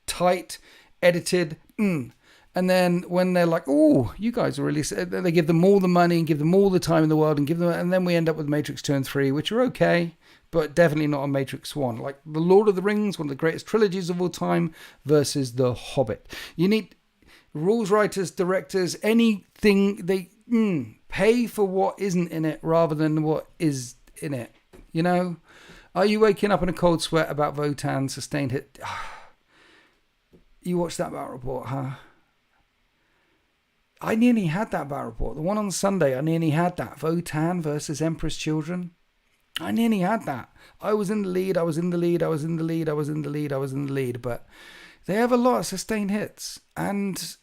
Tight, edited, And then when they're like, oh, you guys are really... They give them all the money and give them all the time in the world and then we end up with Matrix 2 and 3, which are okay, but definitely not a Matrix 1. Like The Lord of the Rings, one of the greatest trilogies of all time, versus The Hobbit. You need rules writers, directors, anything. They pay for what isn't in it rather than what is in it. You know? Are you waking up in a cold sweat about Votan sustained hit? You watched that battle report, huh? I nearly had that battle report. The one on Sunday, I nearly had that. Votan versus Emperor's Children. I nearly had that. I was in the lead, but they have a lot of sustained hits. And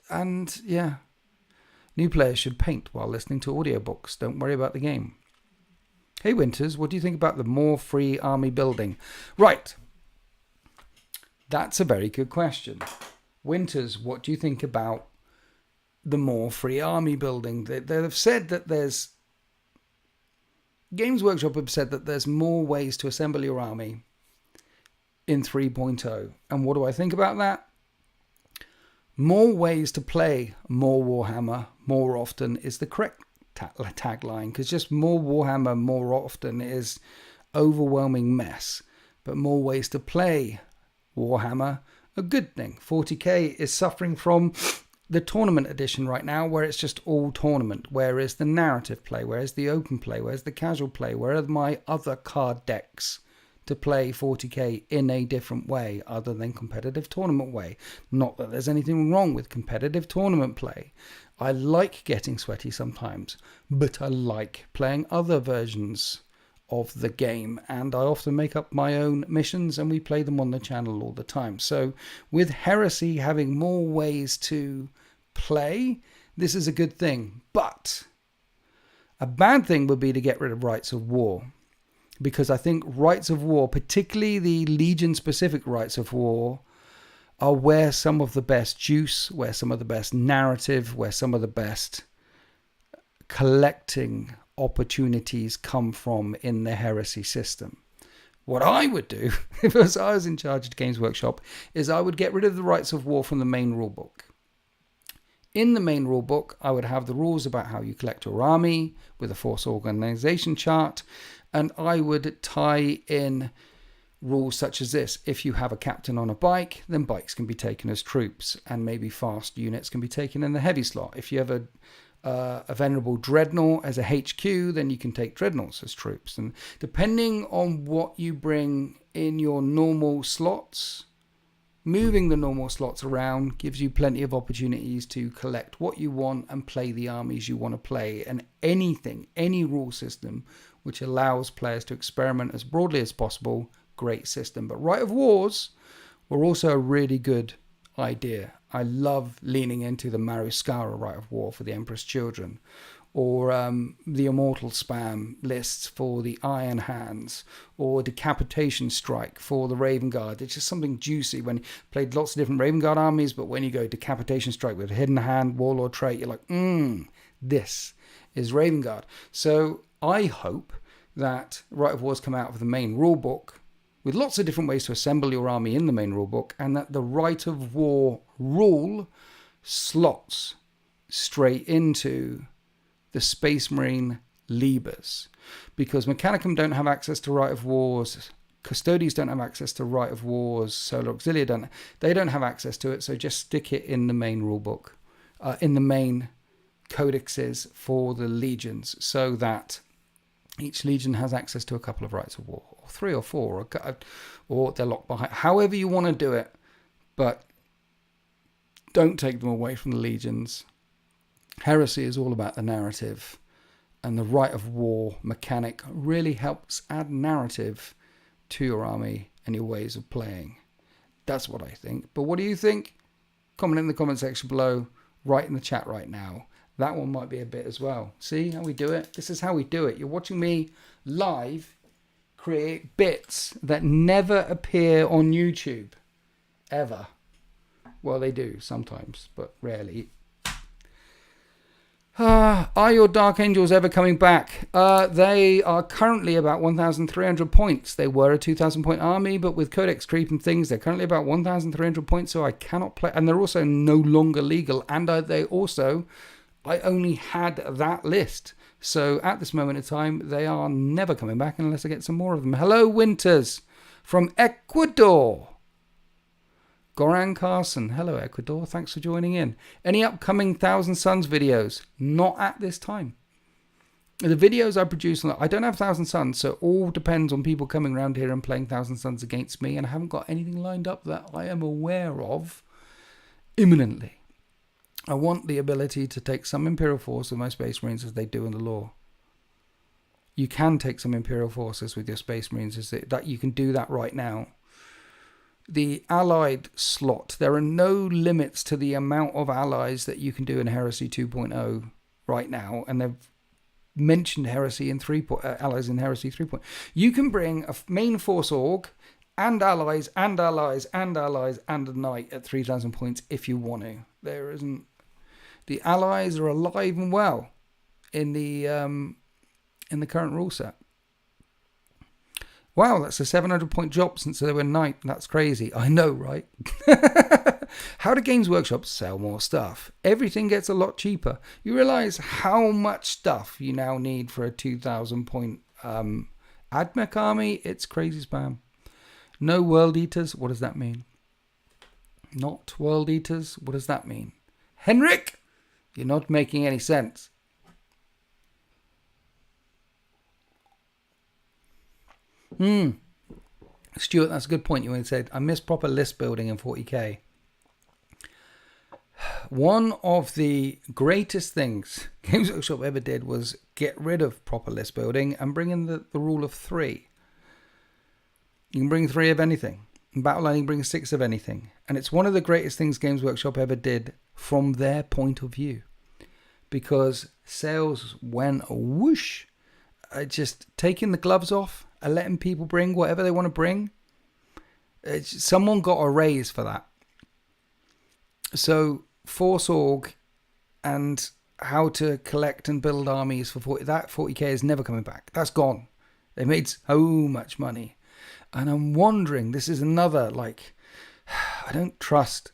yeah. New players should paint while listening to audiobooks. Don't worry about the game. Hey Winters, what do you think about the more free army building? Right. That's a very good question. Winters, what do you think about the more free army building? They have said that there's... Games Workshop have said that there's more ways to assemble your army in 3.0. And what do I think about that? More ways to play more Warhammer more often is the correct tagline, because just more Warhammer more often is overwhelming mess, but more ways to play Warhammer, a good thing. 40k is suffering from the tournament edition right now, where it's just all tournament. Where is the narrative play? Where is the open play? Where's the casual play? Where are my other card decks to play 40k in a different way other than competitive tournament way? Not that there's anything wrong with competitive tournament play. I like getting sweaty sometimes, but I like playing other versions of the game, and I often make up my own missions and we play them on the channel all the time. So with Heresy having more ways to play, this is a good thing. But a bad thing would be to get rid of Rites of War, because I think Rites of War, particularly the Legion specific Rites of War, are where some of the best juice, where some of the best narrative, where some of the best collecting opportunities come from in the Heresy system. What I would do, if I was in charge of Games Workshop, is I would get rid of the Rites of War from the main rulebook. In the main rulebook, I would have the rules about how you collect your army with a force organization chart, and I would tie in rules such as this. If you have a captain on a bike, then bikes can be taken as troops, and maybe fast units can be taken in the heavy slot. If you have a venerable dreadnought as a HQ, then you can take dreadnoughts as troops. And depending on what you bring in your normal slots, moving the normal slots around gives you plenty of opportunities to collect what you want and play the armies you want to play. And any rule system which allows players to experiment as broadly as possible, great system. But Rite of Wars were also a really good idea. I love leaning into the Maruskara Rite of War for the Emperor's Children, or the Immortal Spam lists for the Iron Hands, or Decapitation Strike for the Raven Guard. It's just something juicy when you played lots of different Raven Guard armies, but when you go Decapitation Strike with Hidden Hand, Warlord trait, you're like, this is Raven Guard. So I hope that Rite of Wars come out of the main rulebook with lots of different ways to assemble your army in the main rulebook, and that the Rite of War rule slots straight into the Space Marine Libers, because Mechanicum don't have access to Rite of Wars, Custodes don't have access to Rite of Wars, Solar Auxilia they don't have access to it, so just stick it in the main rulebook, in the main codexes for the legions, so that each legion has access to a couple of Rites of War, or 3 or 4, or they're locked behind. However you want to do it, but don't take them away from the legions. Heresy is all about the narrative, and the Rite of War mechanic really helps add narrative to your army and your ways of playing. That's what I think. But what do you think? Comment in the comment section below. Write in the chat right now. That one might be a bit as well. See how we do it? This is how we do it. You're watching me live create bits that never appear on YouTube. Ever. Well, they do sometimes, but rarely. Are your Dark Angels ever coming back? They are currently about 1,300 points. They were a 2,000 point army, but with codex creep and things, they're currently about 1,300 points, so I cannot play. And they're also no longer legal. And I only had that list. So at this moment in time, they are never coming back unless I get some more of them. Hello, Winters from Ecuador. Goran Carson. Hello, Ecuador. Thanks for joining in. Any upcoming Thousand Suns videos? Not at this time. The videos I produce, I don't have Thousand Suns, so it all depends on people coming around here and playing Thousand Suns against me, and I haven't got anything lined up that I am aware of imminently. I want the ability to take some Imperial Force with my Space Marines as they do in the lore. You can take some Imperial Forces with your Space Marines. That you can do that right now. The Allied slot, there are no limits to the amount of allies that you can do in Heresy 2.0 right now, and they've mentioned Heresy in allies in Heresy 3.0. You can bring a main force org and allies and allies and allies and a knight at 3,000 points if you want to. There isn't. The allies are alive and well in the current rule set. Wow, that's a 700 point drop since they were knight. That's crazy. I know, right? How do Games Workshop sell more stuff? Everything gets a lot cheaper. You realize how much stuff you now need for a 2,000 point AdMech army? It's crazy spam. No World Eaters? What does that mean? Not World Eaters? What does that mean? Henrik? You're not making any sense. Stuart, that's a good point. You said, I miss proper list building in 40k. One of the greatest things Games Workshop ever did was get rid of proper list building and bring in the rule of 3. You can bring 3 of anything. In Battleline, you can bring 6 of anything. And it's one of the greatest things Games Workshop ever did from their point of view. Because sales went whoosh. Just taking the gloves off and letting people bring whatever they want to bring. Someone got a raise for that. So Force Org and how to collect and build armies for 40k is never coming back. That's gone. They made so much money. And I'm wondering, this is another, I don't trust.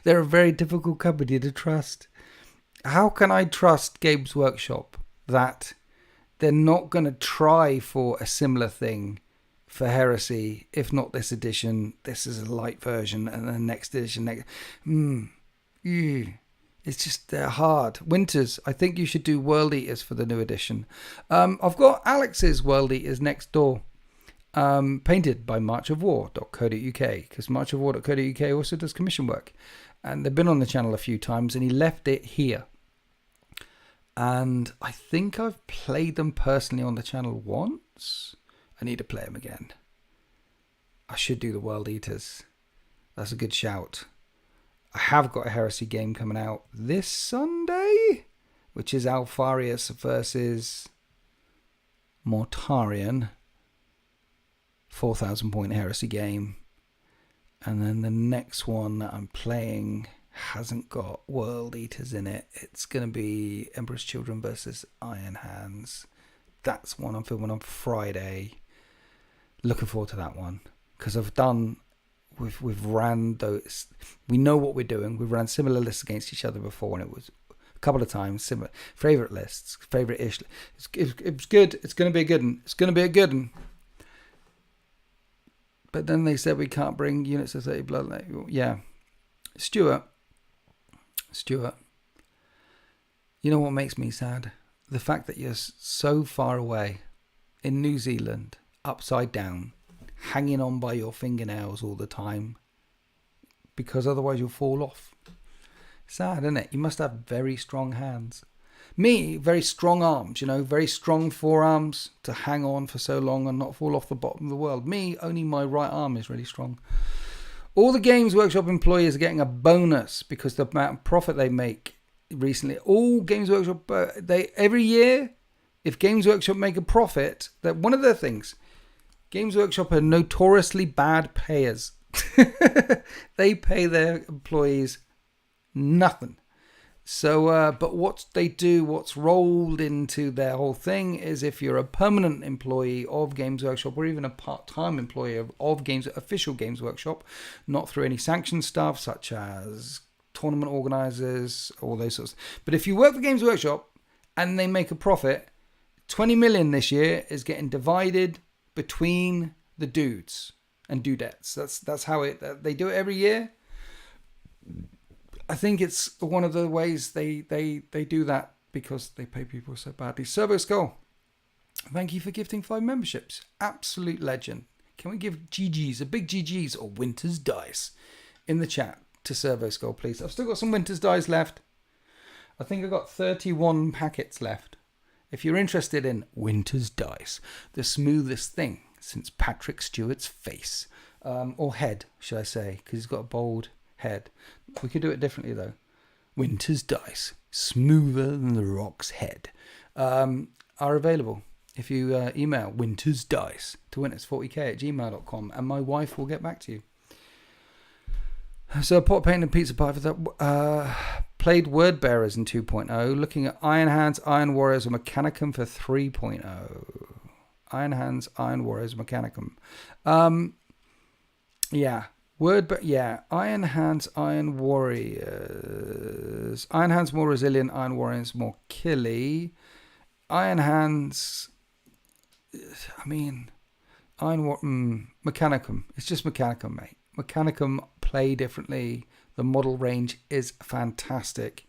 They're a very difficult company to trust. How can I trust Games Workshop that they're not going to try for a similar thing for Heresy? If not this edition, this is a light version, and then next edition, it's just, they're hard. Winters, I think you should do World Eaters for the new edition. I've got Alex's World Eaters next door, painted by marchofwar.co.uk, because marchofwar.co.uk also does commission work, and they've been on the channel a few times, and he left it here. And I think I've played them personally on the channel once. I need to play them again. I should do the World Eaters. That's a good shout. I have got a Heresy game coming out this Sunday, which is Alfarius versus Mortarion. 4,000 point Heresy game. And then the next one that I'm playing hasn't got World Eaters in it. It's going to be Emperor's Children versus Iron Hands. That's one I'm filming on Friday. Looking forward to that one, because we've ran those. We know what we're doing. We've ran similar lists against each other before, and it was a couple of times similar favorite lists, favorite-ish. It was good. It's going to be a good one. It's going to be a good one. But then they said we can't bring units of 30 blood. Yeah, Stuart. You know what makes me sad? The fact that you're so far away in New Zealand, upside down, hanging on by your fingernails all the time, because otherwise you'll fall off. Sad, isn't it? You must have very strong hands. Me, very strong arms, very strong forearms to hang on for so long and not fall off the bottom of the world. Me, only my right arm is really strong. All the Games Workshop employees are getting a bonus because the amount of profit they make recently. All Games Workshop, every year, if Games Workshop make a profit, that one of their things, Games Workshop are notoriously bad payers. They pay their employees nothing. So, but what they do, what's rolled into their whole thing is if you're a permanent employee of Games Workshop or even a part-time employee of official Games Workshop, not through any sanctioned stuff such as tournament organizers, all those sorts. But if you work for Games Workshop and they make a profit, 20 million this year is getting divided between the dudes and dudettes. That's how they do it every year. I think it's one of the ways they do that because they pay people so badly. Servo Skull, thank you for gifting 5 memberships. Absolute legend. Can we give GG's, a big GG's or Winter's Dice in the chat to Servo Skull, please? I've still got some Winter's Dice left. I think I've got 31 packets left. If you're interested in Winter's Dice, the smoothest thing since Patrick Stewart's face, or head, should I say, because he's got a bold head. We could do it differently though. Winter's Dice, smoother than the Rock's head, are available if you email wintersdice to winters40k@gmail.com, and my wife will get back to you. So pot paint and pizza pie for that. Played Word Bearers in 2.0. Looking at Iron Hands, Iron Warriors, and Mechanicum for 3.0. Iron Hands, Iron Warriors, Mechanicum. Yeah. Word, but yeah, Iron Hands, Iron Warriors. Iron Hands more resilient, Iron Warriors more killy. Iron Hands, I mean, Mechanicum. It's just Mechanicum, mate. Mechanicum play differently. The model range is fantastic.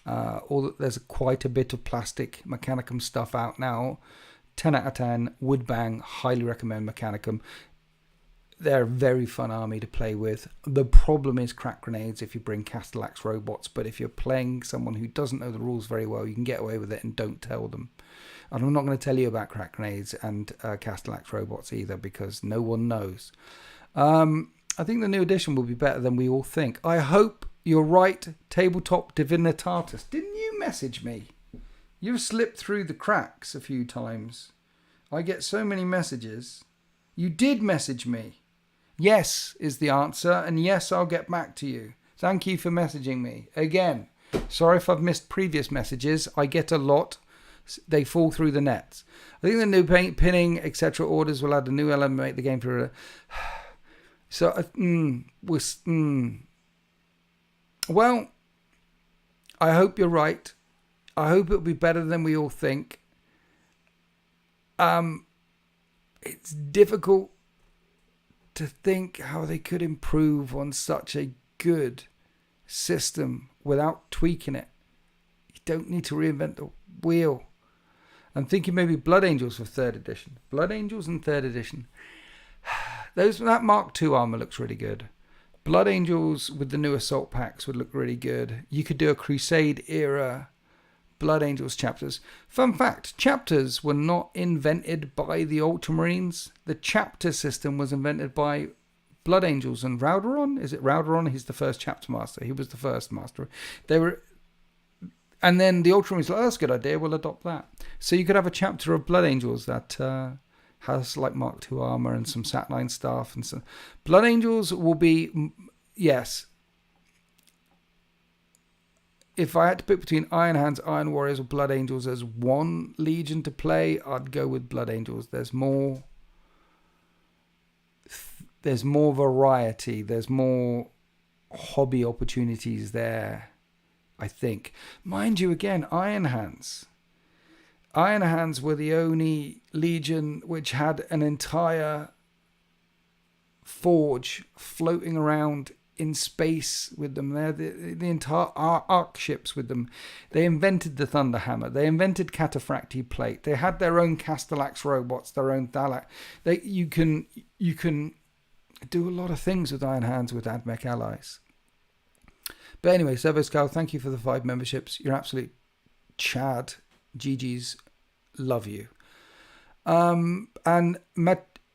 There's quite a bit of plastic Mechanicum stuff out now. 10 out of 10. Would bang. Highly recommend Mechanicum. They're a very fun army to play with. The problem is crack grenades if you bring Castellax robots, but if you're playing someone who doesn't know the rules very well, you can get away with it, and don't tell them. And I'm not going to tell you about crack grenades and Castellax robots either, because no one knows. I think the new edition will be better than we all think. I hope you're right, Tabletop Divinitatus. Didn't you message me? You've slipped through the cracks a few times. I get so many messages. You did message me. Yes is the answer, and yes, I'll get back to you. Thank you for messaging me. Again, sorry if I've missed previous messages. I get a lot. They fall through the nets. I think the new pinning, etc. orders will add a new element, make the game for... So, well, I hope you're right. I hope it'll be better than we all think. It's difficult to think how they could improve on such a good system without tweaking it. You don't need to reinvent the wheel. I'm thinking maybe Blood Angels for 3rd edition. Blood Angels in 3rd edition. That Mark II armor looks really good. Blood Angels with the new assault packs would look really good. You could do a Crusade era Blood Angels chapters. Fun fact, chapters were not invented by the Ultramarines. The chapter system was invented by Blood Angels and Rauderon. Is it Rauderon? He's the first chapter master. He was the first master. And then the Ultramarines like, oh, that's a good idea, we'll adopt that. So you could have a chapter of Blood Angels that has like Mark II armor and some Saturnine stuff. And so Blood Angels will be, yes. If I had to pick between Iron Hands, Iron Warriors, or Blood Angels as one legion to play, I'd go with Blood Angels. There's more variety. There's more hobby opportunities there, I think. Mind you, again, Iron Hands. Iron Hands were the only legion which had an entire forge floating around in space with them. They're the entire arc ships with them. They invented the Thunder Hammer. They invented Cataphractii Plate. They had their own Castellax robots, their own Thalak. You can do a lot of things with Iron Hands with AdMech allies. But anyway, Servoscal, thank you for the 5 memberships. You're absolute Chad. GG's. Love you. And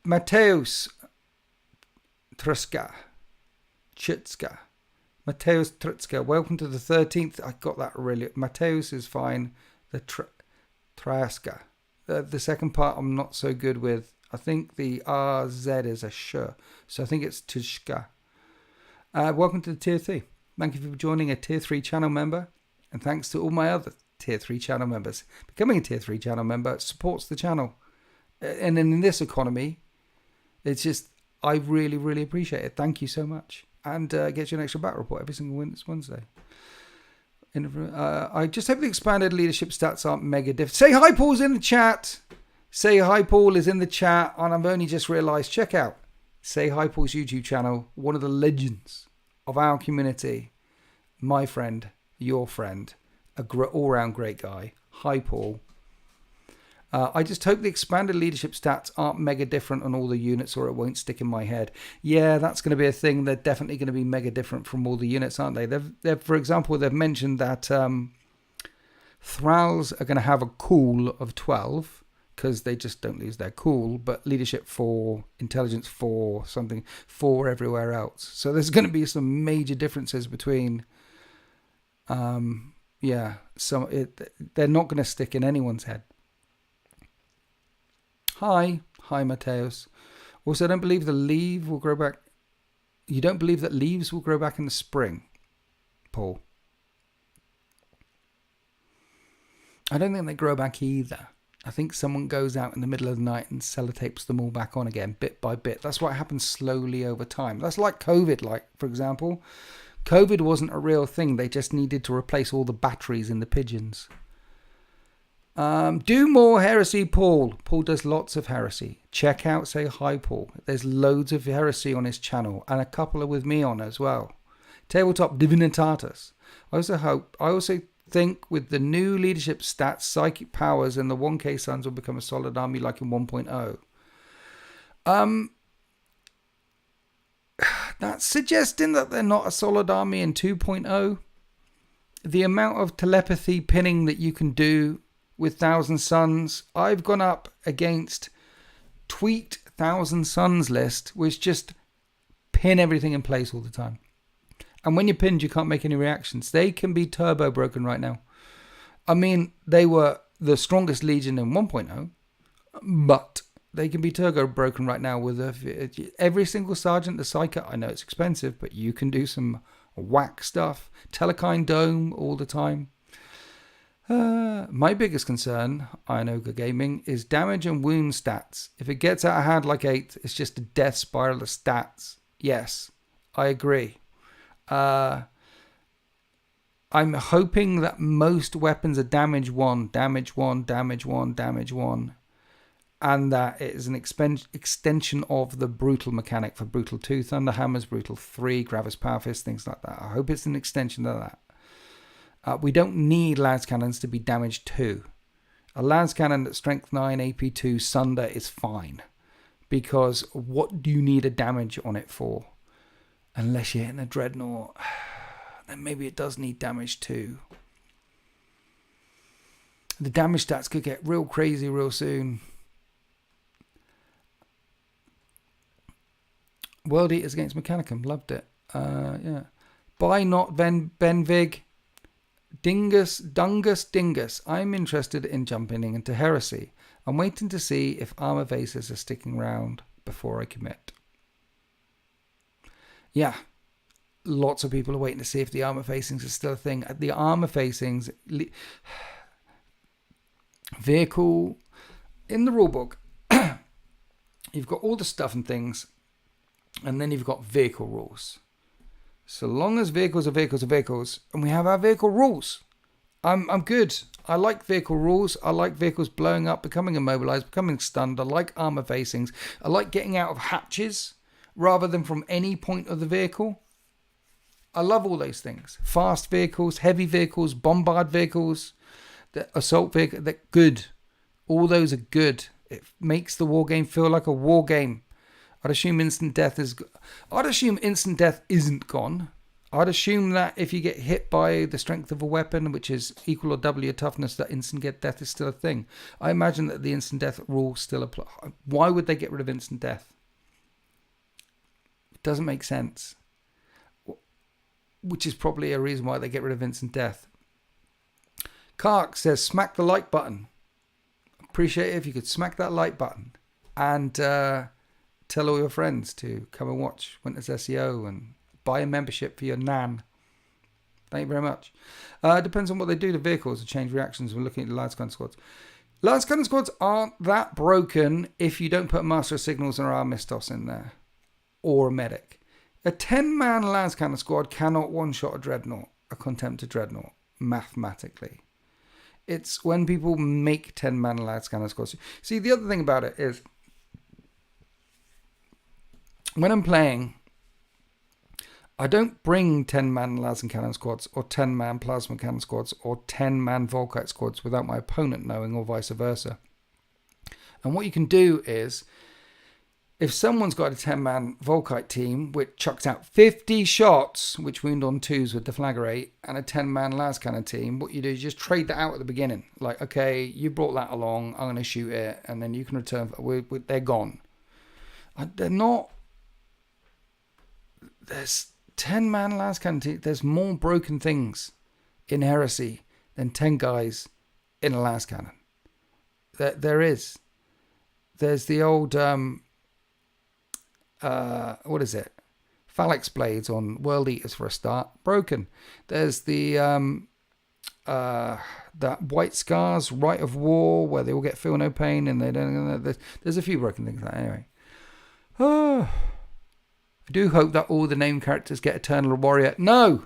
Mateus Truska. Chitska. Mateus Trutska. Welcome to the 13th. I got that really. Mateus is fine. The Traska. The second part I'm not so good with. I think the RZ is a sh. So I think it's Tushka. Welcome to the Tier 3. Thank you for joining a Tier 3 channel member. And thanks to all my other Tier 3 channel members. Becoming a Tier 3 channel member supports the channel. And in this economy, it's just, I really, really appreciate it. Thank you so much. And get you an extra battle report every single Wednesday. I just hope the expanded leadership stats aren't mega different. Say hi, Paul's in the chat. Say hi, Paul is in the chat. And I've only just realised, check out Say Hi Paul's YouTube channel. One of the legends of our community. My friend, your friend. All-round great guy. Hi, Paul. I just hope the expanded leadership stats aren't mega different on all the units or it won't stick in my head. Yeah, that's going to be a thing. They're definitely going to be mega different from all the units, aren't they? For example, they've mentioned that Thralls are going to have a cool of 12 because they just don't lose their cool, but leadership 4, intelligence 4, something 4 everywhere else. So there's going to be some major differences between... they're not going to stick in anyone's head. Hi, Mateus. Also, I don't believe the leaf will grow back. You don't believe that leaves will grow back in the spring, Paul? I don't think they grow back either. I think someone goes out in the middle of the night and sellotapes them all back on again, bit by bit. That's what happens slowly over time. That's like COVID, for example. COVID wasn't a real thing. They just needed to replace all the batteries in the pigeons. Do more heresy, Paul. Paul does lots of heresy. Check out Say Hi, Paul. There's loads of heresy on his channel, and a couple are with me on as well. Tabletop Divinitatus. I also think with the new leadership stats, psychic powers, and the 1K Suns will become a solid army like in 1.0. That's suggesting that they're not a solid army in 2.0. The amount of telepathy pinning that you can do with Thousand Suns, I've gone up against Tweet Thousand Suns list, which just pin everything in place all the time. And when you're pinned, you can't make any reactions. They can be turbo broken right now. I mean, they were the strongest legion in 1.0, but they can be turbo broken right now with every single sergeant, the Psyker. I know it's expensive, but you can do some whack stuff. Telekine Dome all the time. My biggest concern, Iron Ogre Gaming, is damage and wound stats. If it gets out of hand like 8, it's just a death spiral of stats. Yes, I agree. I'm hoping that most weapons are damage 1, damage 1, damage 1, damage 1. And that it is an extension of the brutal mechanic for Brutal 2, Thunderhammers, Brutal 3, Gravis Power Fist, things like that. I hope it's an extension of that. We don't need Lance Cannons to be damage 2. A Lance Cannon at Strength 9, AP 2, Sunder is fine. Because what do you need a damage on it for? Unless you're hitting a Dreadnought. Then maybe it does need damage 2. The damage stats could get real crazy real soon. World Eaters against Mechanicum. Loved it. Yeah. Buy not Benvig. Dungus. I'm interested in jumping into Heresy. I'm waiting to see if armor vases are sticking around before I commit. Yeah. Lots of people are waiting to see if the armor facings are still a thing. The armor facings vehicle in the rulebook. You've got all the stuff and things, and then you've got vehicle rules. So long as vehicles are vehicles, and we have our vehicle rules, I'm good. I like vehicle rules. I like vehicles blowing up, becoming immobilized, becoming stunned. I like armor facings. I like getting out of hatches rather than from any point of the vehicle. I love all those things. Fast vehicles, heavy vehicles, bombard vehicles, the assault vehicle, they're good. All those are good. It makes the war game feel like a war game. I'd assume instant death isn't gone. I'd assume that if you get hit by the strength of a weapon, which is equal or double your toughness, that instant death is still a thing. I imagine that the instant death rule still applies. Why would they get rid of instant death? It doesn't make sense. Which is probably a reason why they get rid of instant death. Kark says, smack the like button. Appreciate it if you could smack that like button. And tell all your friends to come and watch Winter's SEO and buy a membership for your nan. Thank you very much. Depends on what they do to vehicles to change reactions when looking at the Lance Cannon squads. Lance Cannon squads aren't that broken if you don't put a Master of Signals or Armistos in there. Or a medic. A 10-man Lance Cannon squad cannot one-shot a Dreadnought, a Contemptor Dreadnought, mathematically. It's when people make 10-man Lance Cannon squads. See, the other thing about it is, when I'm playing, I don't bring 10-man Las and Cannon squads or 10-man Plasma Cannon squads or 10-man Volkite squads without my opponent knowing, or vice versa. And what you can do is, if someone's got a 10-man Volkite team which chucks out 50 shots, which wound on 2s with Deflagrate, and a 10-man Las Cannon team, what you do is just trade that out at the beginning. Like, okay, you brought that along, I'm going to shoot it, and then you can return. They're gone. They're not... There's 10-man Las Cannon team. There's more broken things in Heresy than 10 guys in a Las Cannon. There is. There's the old... what is it? Phalanx blades on World Eaters for a start. Broken. There's the that White Scars, Rite of War, where they all get feel no pain and they don't. There's a few broken things like that. Anyway, I do hope that all the named characters get Eternal Warrior. No,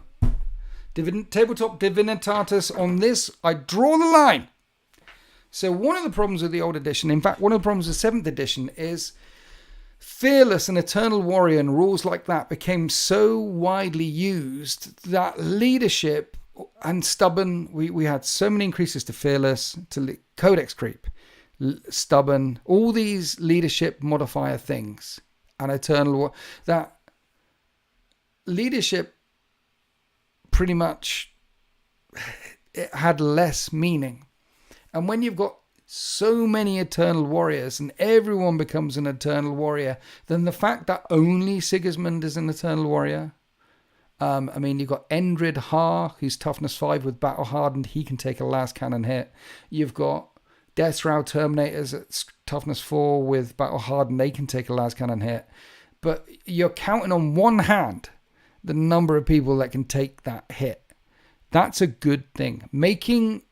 Tabletop Divinitatis on this, I draw the line. So one of the problems with the old edition, in fact, one of the problems with 7th edition is Fearless and Eternal Warrior and rules like that became so widely used that leadership and stubborn, we had so many increases to Fearless, to Codex Creep, stubborn, all these leadership modifier things, and Eternal War, that leadership pretty much, it had less meaning. And when you've got so many Eternal Warriors and everyone becomes an Eternal Warrior, then the fact that only Sigismund is an Eternal Warrior, I mean, you've got Endrid Har, who's toughness 5 with battle hardened. He can take a last cannon hit. You've got Death Shroud Terminators at toughness 4 with battle hardened. They can take a last cannon hit. But you're counting on one hand the number of people that can take that hit. That's a good thing. Making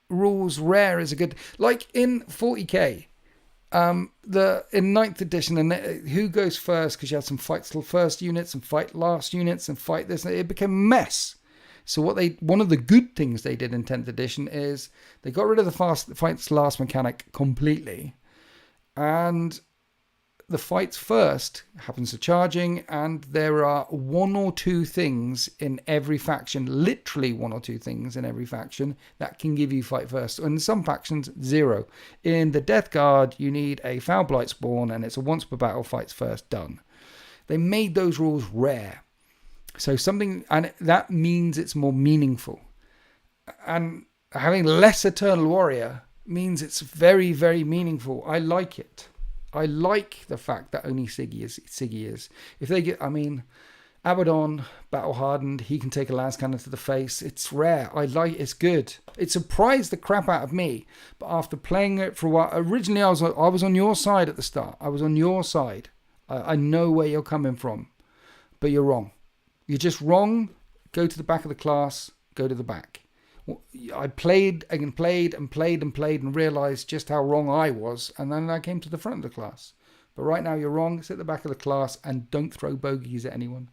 rules rare is a good, like in 40k, in 9th edition, and who goes first, because you had some fight still first units and fight last units and fight this, and it became a mess. So one of the good things they did in 10th edition is they got rid of the fights last mechanic completely, and the fights first happens to charging, and there are 1 or 2 things in every faction, literally 1 or 2 things in every faction that can give you fight first. In some factions, 0. In the Death Guard, you need a Foul Blight Spawn, and it's a once per battle fights first, done. They made those rules rare. So something, and that means it's more meaningful. And having less Eternal Warrior means it's very, very meaningful. I like it. I like the fact that only Siggy is. If they get, I mean, Abaddon, battle hardened, he can take a lance cannon to the face. It's rare. It's good. It surprised the crap out of me. But after playing it for a while, originally I was on your side at the start. I was on your side. I know where you're coming from, but you're wrong. You're just wrong. Go to the back of the class. Go to the back. I played and played and realised just how wrong I was, and then I came to the front of the class. But right now you're wrong. Sit at the back of the class and don't throw bogeys at anyone.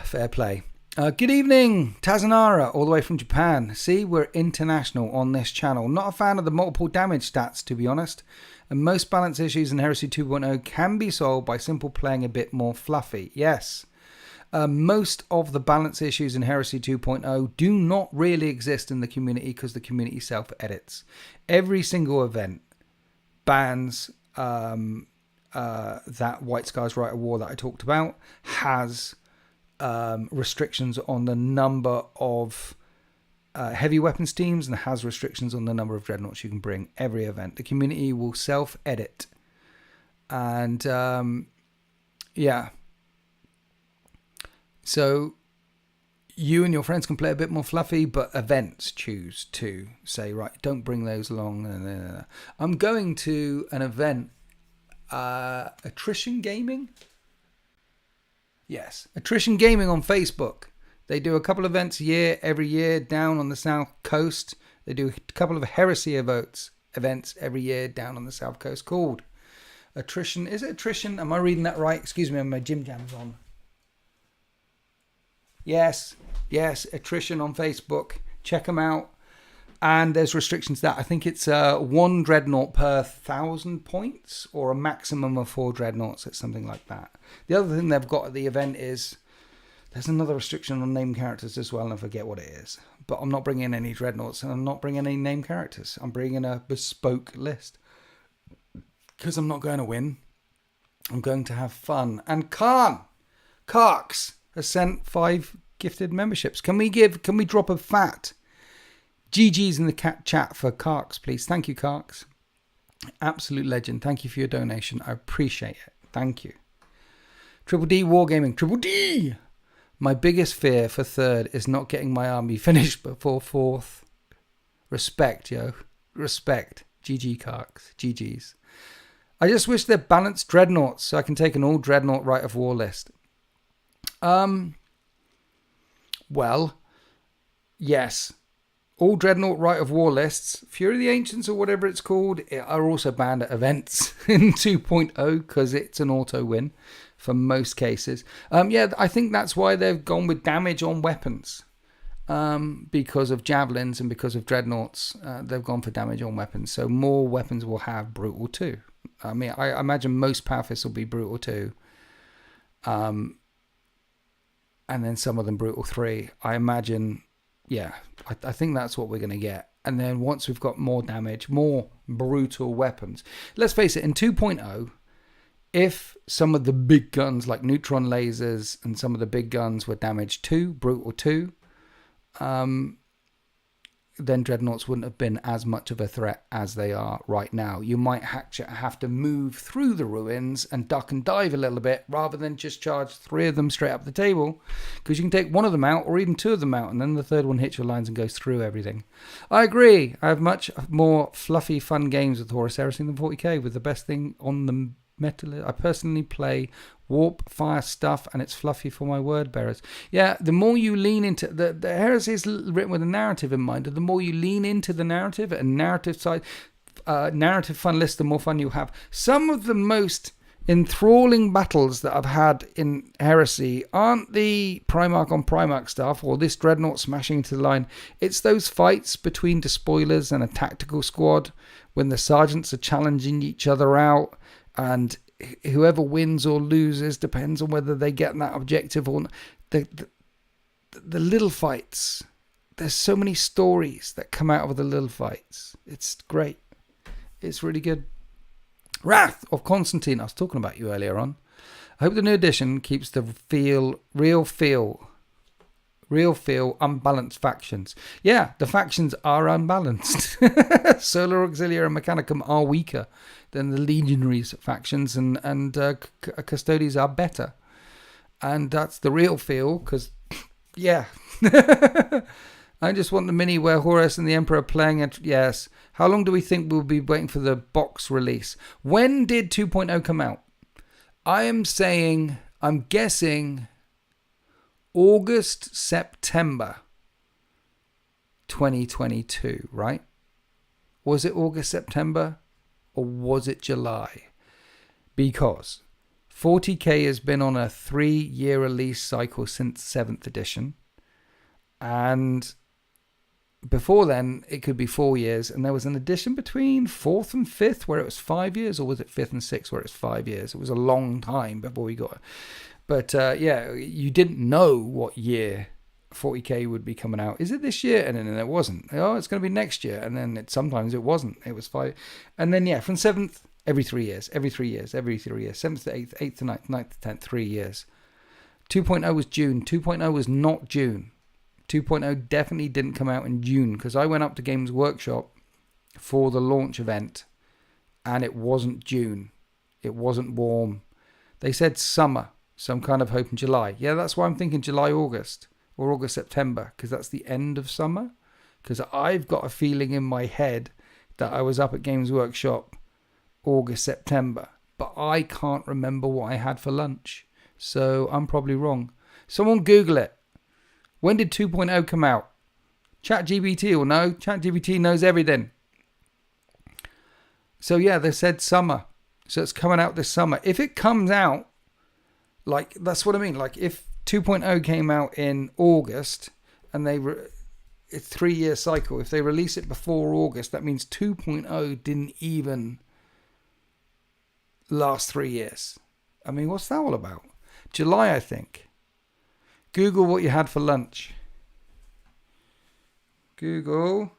Fair play. Good evening, Tazanara, all the way from Japan. See, we're international on this channel. Not a fan of the multiple damage stats, to be honest. And most balance issues in Heresy 2.0 can be solved by simple playing a bit more fluffy. Yes, most of the balance issues in Heresy 2.0 do not really exist in the community because the community self-edits. Every single event bans that White Scars Rite of War that I talked about, has restrictions on the number of heavy weapons teams, and has restrictions on the number of dreadnoughts you can bring every event. The community will self-edit. And yeah. So you and your friends can play a bit more fluffy, but events choose to say, right, don't bring those along. I'm going to an event, Attrition Gaming. Yes, Attrition Gaming on Facebook. They do a couple of events every year down on the south coast. They do a couple of heresy events every year down on the south coast called Attrition. Is it Attrition? Am I reading that right? Excuse me, my gym jam's on. Yes, Attrition on Facebook. Check them out. And there's restrictions to that. I think it's 1 dreadnought per 1,000 points, or a maximum of 4 dreadnoughts. It's something like that. The other thing they've got at the event is there's another restriction on named characters as well, and I forget what it is. But I'm not bringing any dreadnoughts, and I'm not bringing any named characters. I'm bringing a bespoke list. Because I'm not going to win. I'm going to have fun. And Karks has sent 5 gifted memberships. Can we drop a fat GG's in the chat for Karks, please? Thank you, Karks. Absolute legend. Thank you for your donation. I appreciate it. Thank you. Triple D Wargaming. Triple D! My biggest fear for 3rd is not getting my army finished before 4th. Respect, yo. Respect. GG, Karks. GG's. I just wish they're balanced dreadnoughts so I can take an all dreadnought right of war list. Well, yes. All dreadnought right of war lists, Fury of the Ancients or whatever it's called, are also banned at events in 2.0 because it's an auto win for most cases. Yeah, I think that's why they've gone with damage on weapons. Because of javelins and because of dreadnoughts, they've gone for damage on weapons. So more weapons will have brutal 2. I mean, I imagine most powerfists will be brutal 2. And then some of them brutal 3. I imagine, yeah, I think that's what we're going to get. And then once we've got more damage, more brutal weapons. Let's face it, in 2.0, if some of the big guns like neutron lasers and some of the big guns were damage 2, brutal 2, then dreadnoughts wouldn't have been as much of a threat as they are right now. You might have to move through the ruins and duck and dive a little bit rather than just charge 3 of them straight up the table, because you can take 1 of them out or even 2 of them out and then the third one hits your lines and goes through everything. I agree. I have much more fluffy fun games with Horus Heresy than 40k, with the best thing on the metal. I personally play warp fire stuff and it's fluffy for my word bearers. Yeah, the more you lean into the heresy is written with a narrative in mind, and the more you lean into the narrative and narrative side, narrative fun list, the more fun you have. Some of the most enthralling battles that I've had in heresy aren't the Primarch on Primarch stuff or this dreadnought smashing into the line. It's those fights between despoilers and a tactical squad when the sergeants are challenging each other out, and whoever wins or loses depends on whether they get that objective or not. The little fights. There's so many stories that come out of the little fights. It's great. It's really good. Wrath of Constantine. I was talking about you earlier on. I hope the new edition keeps the real feel, unbalanced factions. Yeah, the factions are unbalanced. Solar Auxiliary and Mechanicum are weaker than the Legionaries factions, and Custodes are better. And that's the real feel, because, yeah. I just want the mini where Horus and the Emperor are playing it. Yes. How long do we think we'll be waiting for the box release? When did 2.0 come out? I'm guessing August, September 2022, right? Was it August, September? Or was it July? Because 40k has been on a 3-year release cycle since 7th edition. And before then, it could be 4 years. And there was an edition between 4th and 5th where it was 5 years. Or was it 5th and 6th where it was 5 years? It was a long time before we got it. But yeah, you didn't know what year 40k would be coming out. Is it this year? And then it wasn't. Oh, it's going to be next year. And then sometimes it wasn't. It was 5. And then, yeah, from 7th, every 3 years. 7th to 8th, 8th to 9th, 9th to 10th, 3 years. 2.0 was June. 2.0 was not June. 2.0 definitely didn't come out in June, because I went up to Games Workshop for the launch event and it wasn't June. It wasn't warm. They said summer, so I'm kind of hoping July. Yeah, that's why I'm thinking July, August, or August, September, because that's the end of summer. Because I've got a feeling in my head that I was up at Games Workshop August, September, but I can't remember what I had for lunch. So I'm probably wrong. Someone Google it. When did 2.0 come out? ChatGPT will know. ChatGPT knows everything. So yeah, they said summer. So it's coming out this summer. If it comes out, like, that's what I mean. Like, if 2.0 came out in August and it's a 3-year cycle. If they release it before August, that means 2.0 didn't even last 3 years. I mean, what's that all about? July, I think. Google what you had for lunch. Google,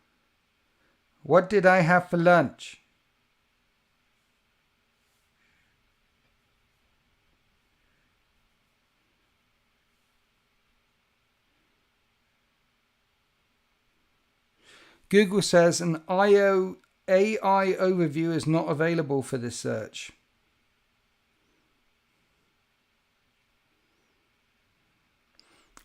what did I have for lunch? Google says an AI overview is not available for this search.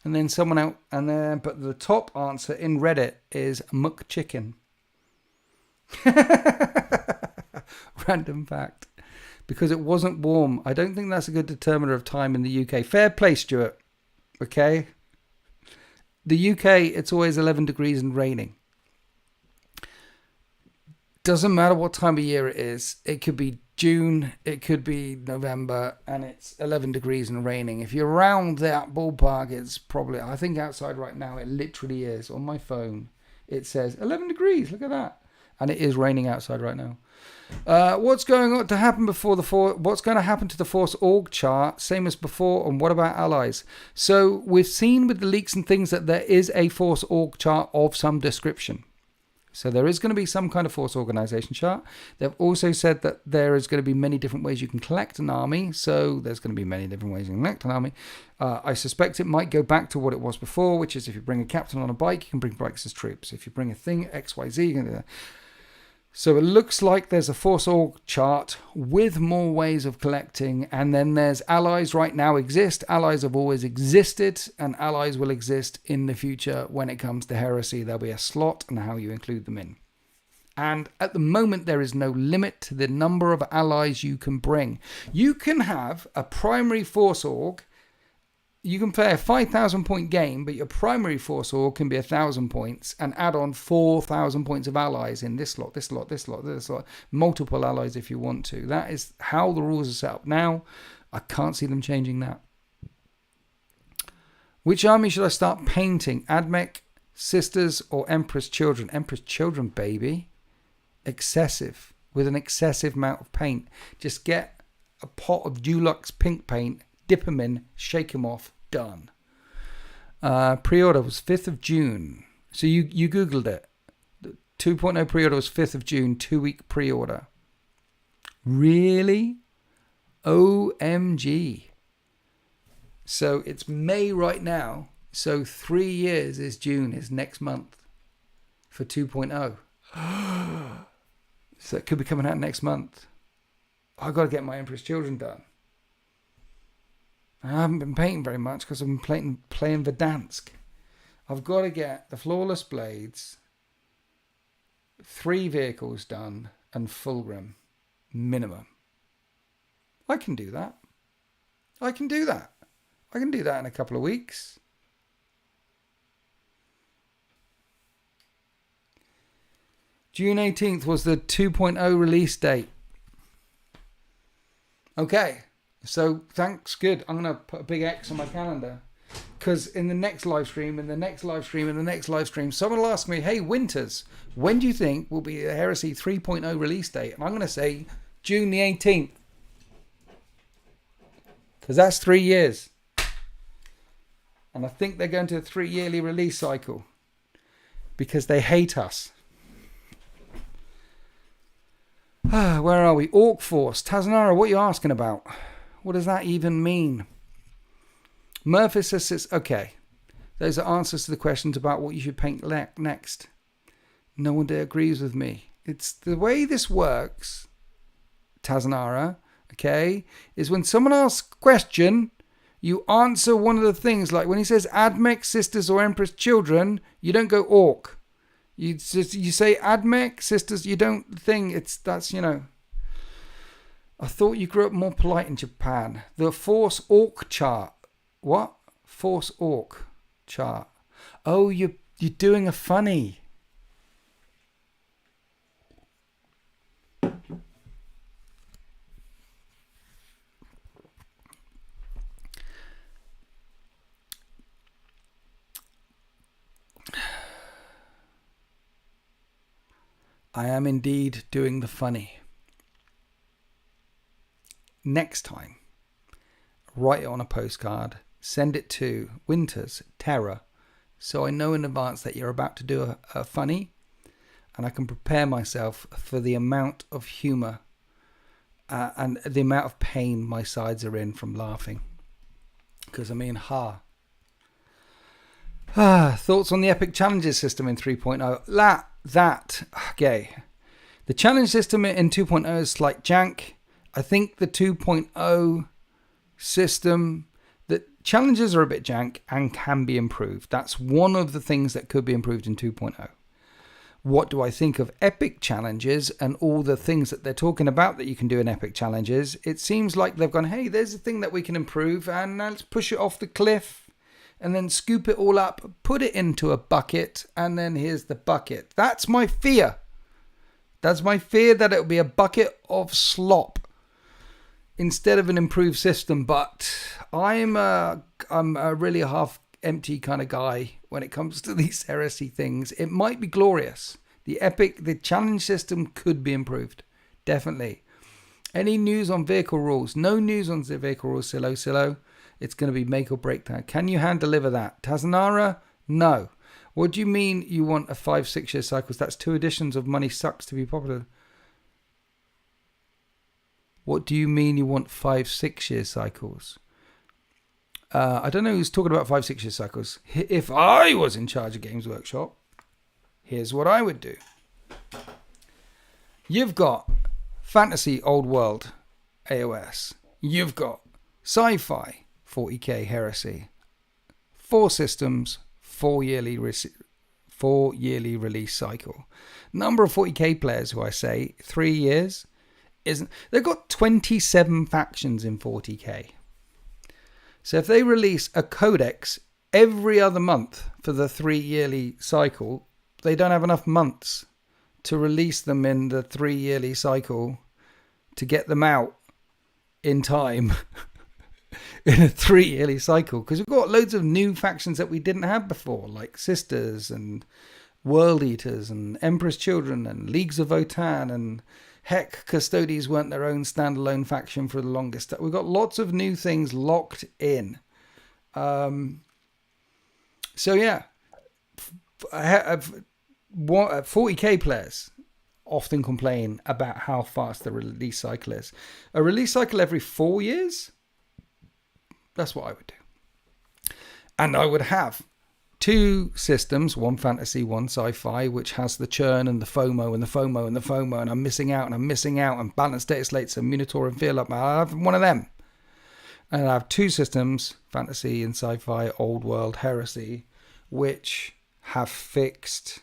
And then someone out, but the top answer in Reddit is muck chicken. Random fact. because it wasn't warm. I don't think that's a good determiner of time in the UK. Fair play, Stuart. Okay? The UK, it's always 11 degrees and raining. Doesn't matter what time of year it is. It could be June, it could be November, and it's 11 degrees and raining. If you're around that ballpark, it's probably, I think outside right now, it literally is. On my phone, it says 11 degrees. Look at that. And it is raining outside right now. What's going to happen what's going to happen to the Force org chart, same as before, and what about allies? So we've seen with the leaks and things that there is a Force org chart of some description. So there is going to be some kind of Force organization chart. They've also said that there is going to be many different ways you can collect an army. So there's going to be many different ways you can collect an army. I suspect it might go back to what it was before, which is if you bring a captain on a bike, you can bring bikes as troops. If you bring a thing, XYZ, you can do that. So it looks like there's a Force org chart with more ways of collecting. And then there's allies right now exist. Allies have always existed, and allies will exist in the future. When it comes to heresy, there'll be a slot and how you include them in. And at the moment, there is no limit to the number of allies you can bring. You can have a primary Force org. You can play a 5,000 point game, but your primary Force org can be 1,000 points and add on 4,000 points of allies in this slot, this slot, this slot, this slot. Multiple allies if you want to. That is how the rules are set up now. I can't see them changing that. Which army should I start painting? Admech, Sisters, or Empress Children? Empress Children, baby. Excessive. With an excessive amount of paint. Just get a pot of Dulux pink paint, dip them in, shake them off, done. Pre-order was 5th of June. So you Googled it. The 2.0 pre-order was 5th of June, 2-week pre-order. Really? OMG. So it's May right now. So 3 years is June, is next month for 2.0. So it could be coming out next month. I've got to get my Empress Children done. I haven't been painting very much because I've been playing Verdansk. I've got to get the Flawless Blades, 3 vehicles done, and Fulgrim minimum. I can do that. I can do that in a couple of weeks. June 18th was the 2.0 release date. Okay. So, thanks, good. I'm going to put a big X on my calendar. Because in the next live stream, someone will ask me, hey, Winters, when do you think will be the Heresy 3.0 release date? And I'm going to say June the 18th. Because that's 3 years. And I think they're going to a 3-yearly release cycle. Because they hate us. Where are we? Orc Force. Tazanara, what are you asking about? What does that even mean? Murphy says it's okay. Those are answers to the questions about what you should paint next. No one agrees with me. It's the way this works, Tazanara, okay, is when someone asks a question, you answer one of the things. Like when he says Admech, Sisters, or Empress Children, you don't go Orc. You say Admech, Sisters, you don't think that's. I thought you grew up more polite in Japan. The Force Orc chart. What? Force Orc chart. Oh, you're doing a funny. I am indeed doing the funny. Next time, write it on a postcard, send it to Winters, Terror, so I know in advance that you're about to do a funny, and I can prepare myself for the amount of humour and the amount of pain my sides are in from laughing. Because thoughts on the epic challenges system in 3.0? Okay. The challenge system in 2.0 is slight jank. I think the 2.0 system, the challenges are a bit jank and can be improved. That's one of the things that could be improved in 2.0. what do I think of epic challenges and all the things that they're talking about that you can do in epic challenges, it seems like they've gone, hey, there's a thing that we can improve, and let's push it off the cliff and then scoop it all up, put it into a bucket, and then here's the bucket. That's my fear. That's my fear, that it'll be a bucket of slop instead of an improved system. But I'm a really half empty kind of guy when it comes to these heresy things. It might be glorious. The challenge system could be improved. Definitely. Any news on vehicle rules? No news on the vehicle rules, Silo. It's going to be make or break time. Can you hand deliver that? Tazanara? No. What do you mean you want a 5-6 year cycles? That's 2 editions of Money Sucks to be popular. What do you mean you want 5-6 year cycles? I don't know who's talking about 5-6 year cycles. If I was in charge of Games Workshop, here's what I would do. You've got Fantasy Old World AOS. You've got Sci-Fi 40k Heresy. 4 systems, 4 yearly release cycle. Number of 40k players, who I say 3 years, isn't. They've got 27 factions in 40k. So if they release a codex every other month for the 3 yearly cycle, they don't have enough months to release them in the 3 yearly cycle to get them out in time in a 3 yearly cycle. Because we've got loads of new factions that we didn't have before, like Sisters and World Eaters and Emperor's Children and Leagues of Votan, and heck, Custodes weren't their own standalone faction for the longest time. We've got lots of new things locked in. So yeah, 40k players often complain about how fast the release cycle is. A release cycle every 4 years? That's what I would do. And I would have 2 systems, one fantasy, one sci-fi, which has the churn and the FOMO and the FOMO and the FOMO, and I'm missing out and balanced data slates and Minotaur and Fear Up. I have one of them. And I have 2 systems, fantasy and sci-fi, old world, heresy, which have fixed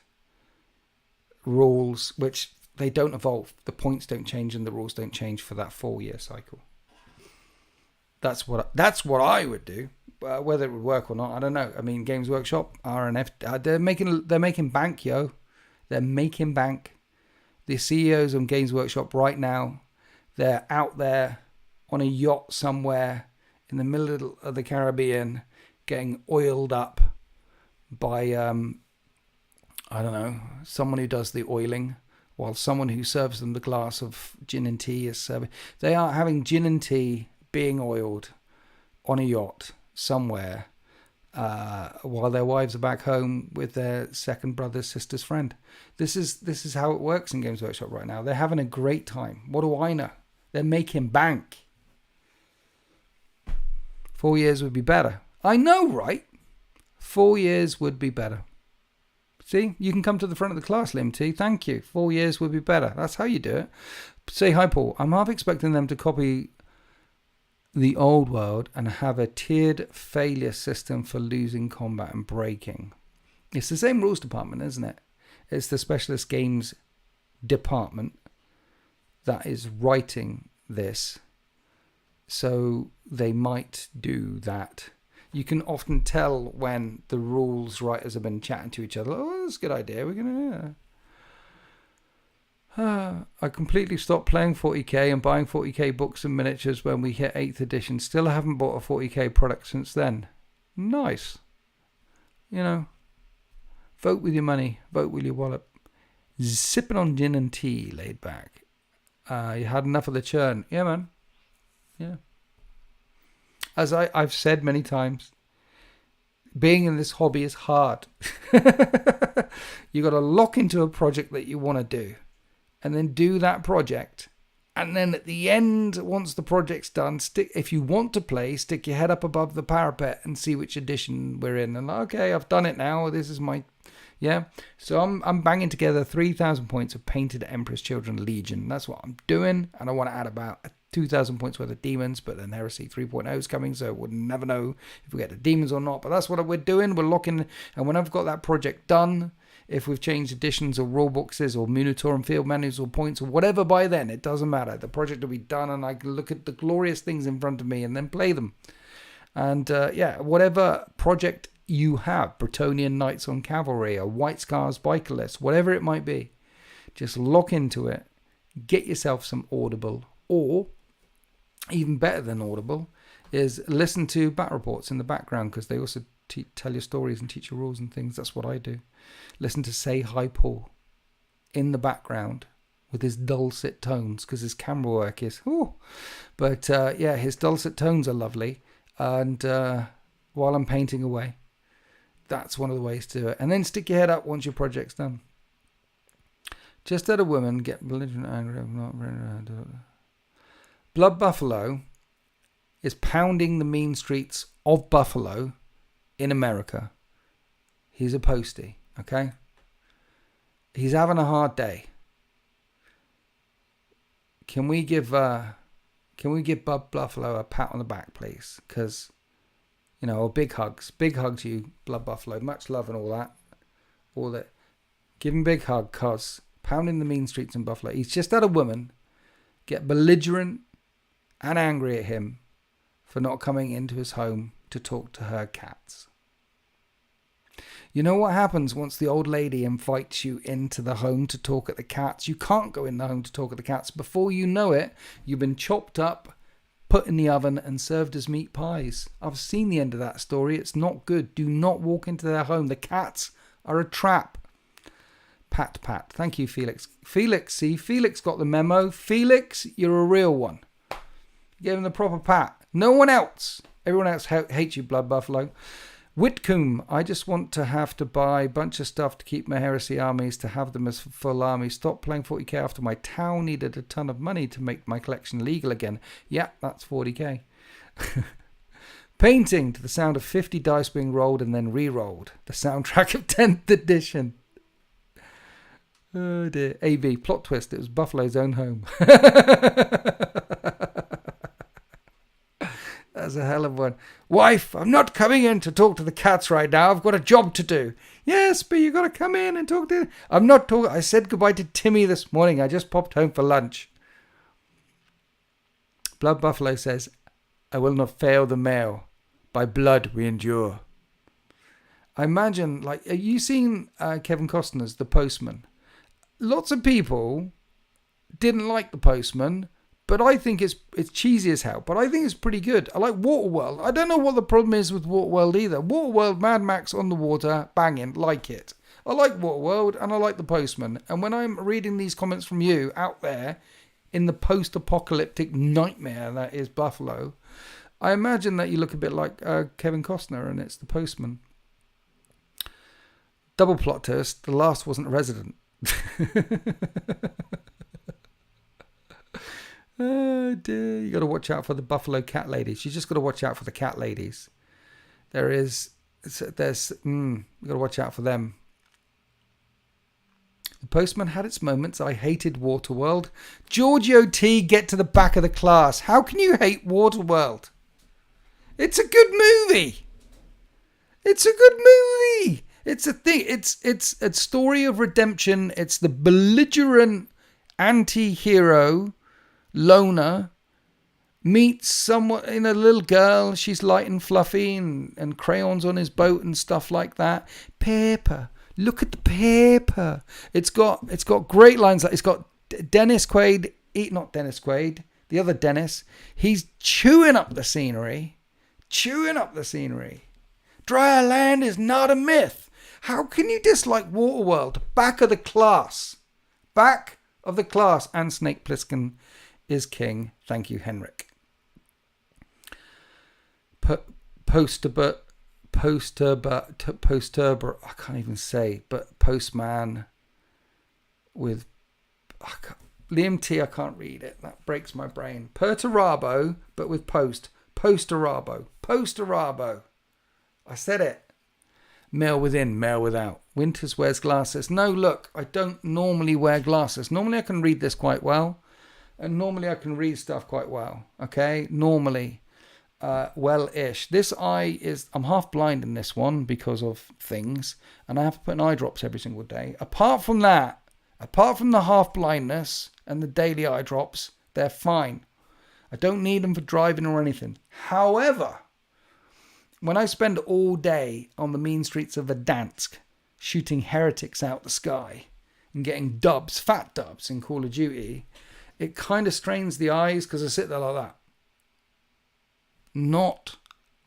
rules, which they don't evolve. The points don't change and the rules don't change for that 4 year cycle. That's what I would do. Whether it would work or not, I don't know. I mean, Games Workshop, RNF, they're making bank, yo. They're making bank. The CEOs on Games Workshop right now, they're out there on a yacht somewhere in the middle of the Caribbean, getting oiled up by I don't know, someone who does the oiling, while someone who serves them the glass of gin and tea is serving. They are having gin and tea being oiled on a yacht somewhere while their wives are back home with their second brother's sister's friend. This is how it works in Games Workshop right now. They're having a great time. What do I know? They're making bank. 4 years would be better. I know, right? 4 years would be better. See, you can come to the front of the class, Lim T. Thank you. 4 years would be better. That's how you do it. Say hi, Paul. I'm half expecting them to copy the old world and have a tiered failure system for losing combat and breaking. It's the same rules department, isn't it? It's the specialist games department that is writing this. So they might do that. You can often tell when the rules writers have been chatting to each other. Oh, that's a good idea. We're going to... I completely stopped playing 40k and buying 40k books and miniatures when we hit 8th edition. Still haven't bought a 40k product since then. Nice. You know, vote with your money. Vote with your wallet. Sipping on gin and tea, laid back. You had enough of the churn. Yeah, man. Yeah. As I've said many times, being in this hobby is hard. You got to lock into a project that you want to do. And then do that project. And then at the end, once the project's done, if you want to play, stick your head up above the parapet and see which edition we're in. And okay, I've done it now. This is my... Yeah. So I'm banging together 3,000 points of Painted Emperor's Children Legion. That's what I'm doing. And I want to add about 2,000 points worth of demons. But then Heresy 3.0 is coming. So we'll never know if we get the demons or not. But that's what we're doing. We're locking... And when I've got that project done... if we've changed editions or rule boxes or Minotaur and field menus or points or whatever by then. It doesn't matter. The project will be done and I can look at the glorious things in front of me and then play them. And whatever project you have, Bretonnian Knights on Cavalry, or White Scars Biker List, whatever it might be, just lock into it, get yourself some Audible, or even better than Audible is listen to Bat Reports in the background, because they also tell you stories and teach you rules and things. That's what I do. Listen to Say Hi Paul in the background with his dulcet tones, because his camera work is but his dulcet tones are lovely. And while I'm painting away, that's one of the ways to do it. And then stick your head up once your project's done. Just let a woman get belligerent, angry. Blood Buffalo is pounding the mean streets of Buffalo in America. He's a postie, okay? He's having a hard day. Can we give Blood Buffalo a pat on the back, please? Because, big hugs. Big hugs, you, Blood Buffalo. Much love and all that. Give him a big hug, cause pounding the mean streets in Buffalo. He's just had a woman get belligerent and angry at him for not coming into his home to talk to her cats. You know what happens once the old lady invites you into the home to talk at the cats? You can't go in the home to talk at the cats. Before you know it, you've been chopped up, put in the oven and served as meat pies. I've seen the end of that story. It's not good. Do not walk into their home. The cats are a trap. Pat. Thank you, Felix. Felix got the memo. Felix, you're a real one. Give him the proper pat. No one else. Everyone else hates you, Blood Buffalo. Whitcomb, I just want to have to buy a bunch of stuff to keep my heresy armies, to have them as full armies. Stop playing 40k after my town needed a ton of money to make my collection legal again. Yeah, that's 40k. Painting to the sound of 50 dice being rolled and then re-rolled. The soundtrack of 10th edition. Oh dear. AB, plot twist. It was Buffalo's own home. That's a hell of one. Wife, I'm not coming in to talk to the cats right now. I've got a job to do. Yes, but you got to come in and talk to... I'm not talking... I said goodbye to Timmy this morning. I just popped home for lunch. Blood Buffalo says, I will not fail the mail. By blood we endure. I imagine, have you seen Kevin Costner's The Postman? Lots of people didn't like The Postman, but I think it's cheesy as hell. But I think it's pretty good. I like Waterworld. I don't know what the problem is with Waterworld either. Waterworld, Mad Max on the water, banging, like it. I like Waterworld and I like The Postman. And when I'm reading these comments from you out there in the post-apocalyptic nightmare that is Buffalo, I imagine that you look a bit like Kevin Costner and it's The Postman. Double plot twist. The last wasn't a resident. Oh dear, you got to watch out for the Buffalo cat ladies. You just got to watch out for the cat ladies. You got to watch out for them. The Postman had its moments. I hated Waterworld. Giorgio T, get to the back of the class. How can you hate Waterworld? It's a good movie. It's a good movie. It's a thing. It's a story of redemption. It's the belligerent anti-hero loner meets someone in a little girl. She's light and fluffy and crayons on his boat and stuff like that. Paper. Look at the paper. It's got great lines. It's got Dennis Quaid. Not Dennis Quaid. The other Dennis. He's chewing up the scenery. Dry land is not a myth. How can you dislike Waterworld? Back of the class. And Snake Plissken is king. Thank you, Henrik. Poster, I can't even say, but Postman with Liam T. I can't read it. That breaks my brain. Perturabo, but with Posterabo. I said it. Male within, male without. Winters wears glasses. No, look, I don't normally wear glasses. Normally I can read this quite well. And normally I can read stuff quite well. Okay? Normally. well-ish. This eye I'm half blind in this one because of things, and I have to put in eye drops every single day. Apart from the half blindness and the daily eye drops, they're fine. I don't need them for driving or anything. However, when I spend all day on the mean streets of Verdansk shooting heretics out the sky and getting dubs, fat dubs in Call of Duty, it kind of strains the eyes because I sit there like that, not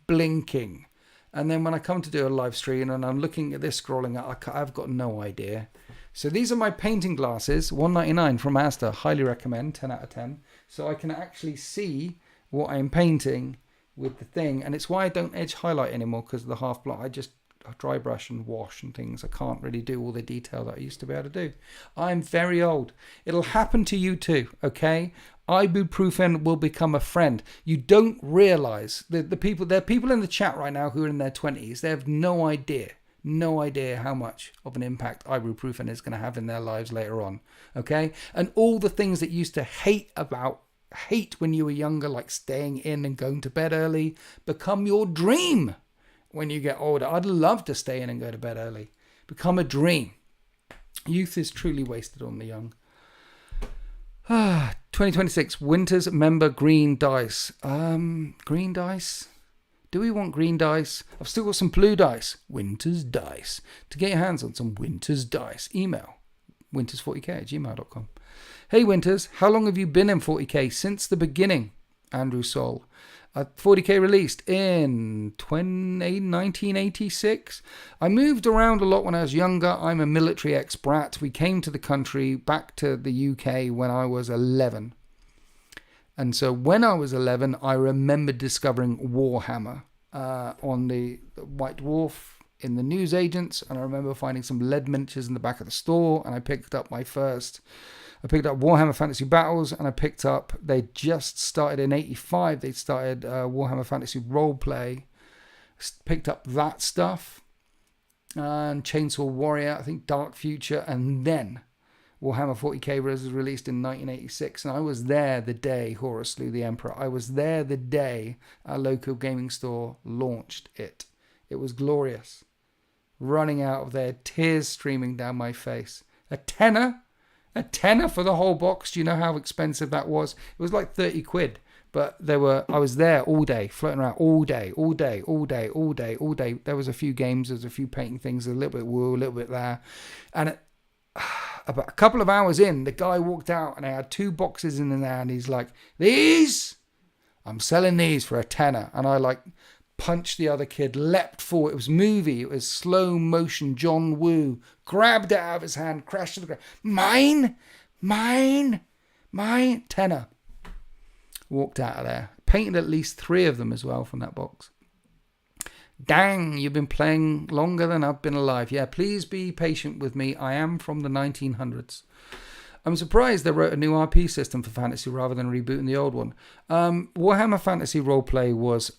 blinking. And then when I come to do a live stream and I'm looking at this scrolling up, I've got no idea. So these are my painting glasses, $1.99 from Asda. Highly recommend, 10 out of 10. So I can actually see what I'm painting with the thing. And it's why I don't edge highlight anymore, because of the half block. I just dry brush and wash and things. I can't really do all the detail that I used to be able to do. I'm very old. It'll happen to you too, okay? Ibuprofen will become a friend. You don't realize that there are people in the chat right now who are in their 20s. They have no idea how much of an impact ibuprofen is going to have in their lives later on, okay? And all the things that you used to hate when you were younger, like staying in and going to bed early, become your dream when you get older. I'd love to stay in and go to bed early. Become a dream. Youth is truly wasted on the young. 2026, Winters member green dice. Green dice? Do we want green dice? I've still got some blue dice. Winters dice. To get your hands on some Winters dice, email winters40k@gmail.com. Hey Winters, how long have you been in 40k? Since the beginning. Andrew Sol. 40k released in 1986. I moved around a lot when I was younger. I'm a military ex-brat. We came to the country, back to the UK when I was 11. And so when I was 11, I remember discovering Warhammer on the White Dwarf in the newsagents. And I remember finding some lead miniatures in the back of the store. And I picked up Warhammer Fantasy Battles, and they just started in 85. They started Warhammer Fantasy Roleplay. Picked up that stuff. And Chainsaw Warrior, I think Dark Future. And then Warhammer 40k was released in 1986, and I was there the day Horus slew the Emperor. I was there the day our local gaming store launched it. It was glorious. Running out of there, tears streaming down my face. A tenner for the whole box. Do you know how expensive that was? It was like 30 quid. But I was there all day, floating around all day. There was a few games, there was a few painting things, a little bit woo, a little bit there. And about a couple of hours in, the guy walked out and I had 2 boxes in his hand. He's like, "These? I'm selling these for a tenner." And I punched the other kid, leapt forward. It was movie. It was slow motion John Woo. Grabbed it out of his hand, crashed to the ground. Mine. Tenner. Walked out of there. Painted at least 3 of them as well from that box. Dang, you've been playing longer than I've been alive. Yeah, please be patient with me. I am from the 1900s. I'm surprised they wrote a new RP system for fantasy rather than rebooting the old one. Warhammer Fantasy Roleplay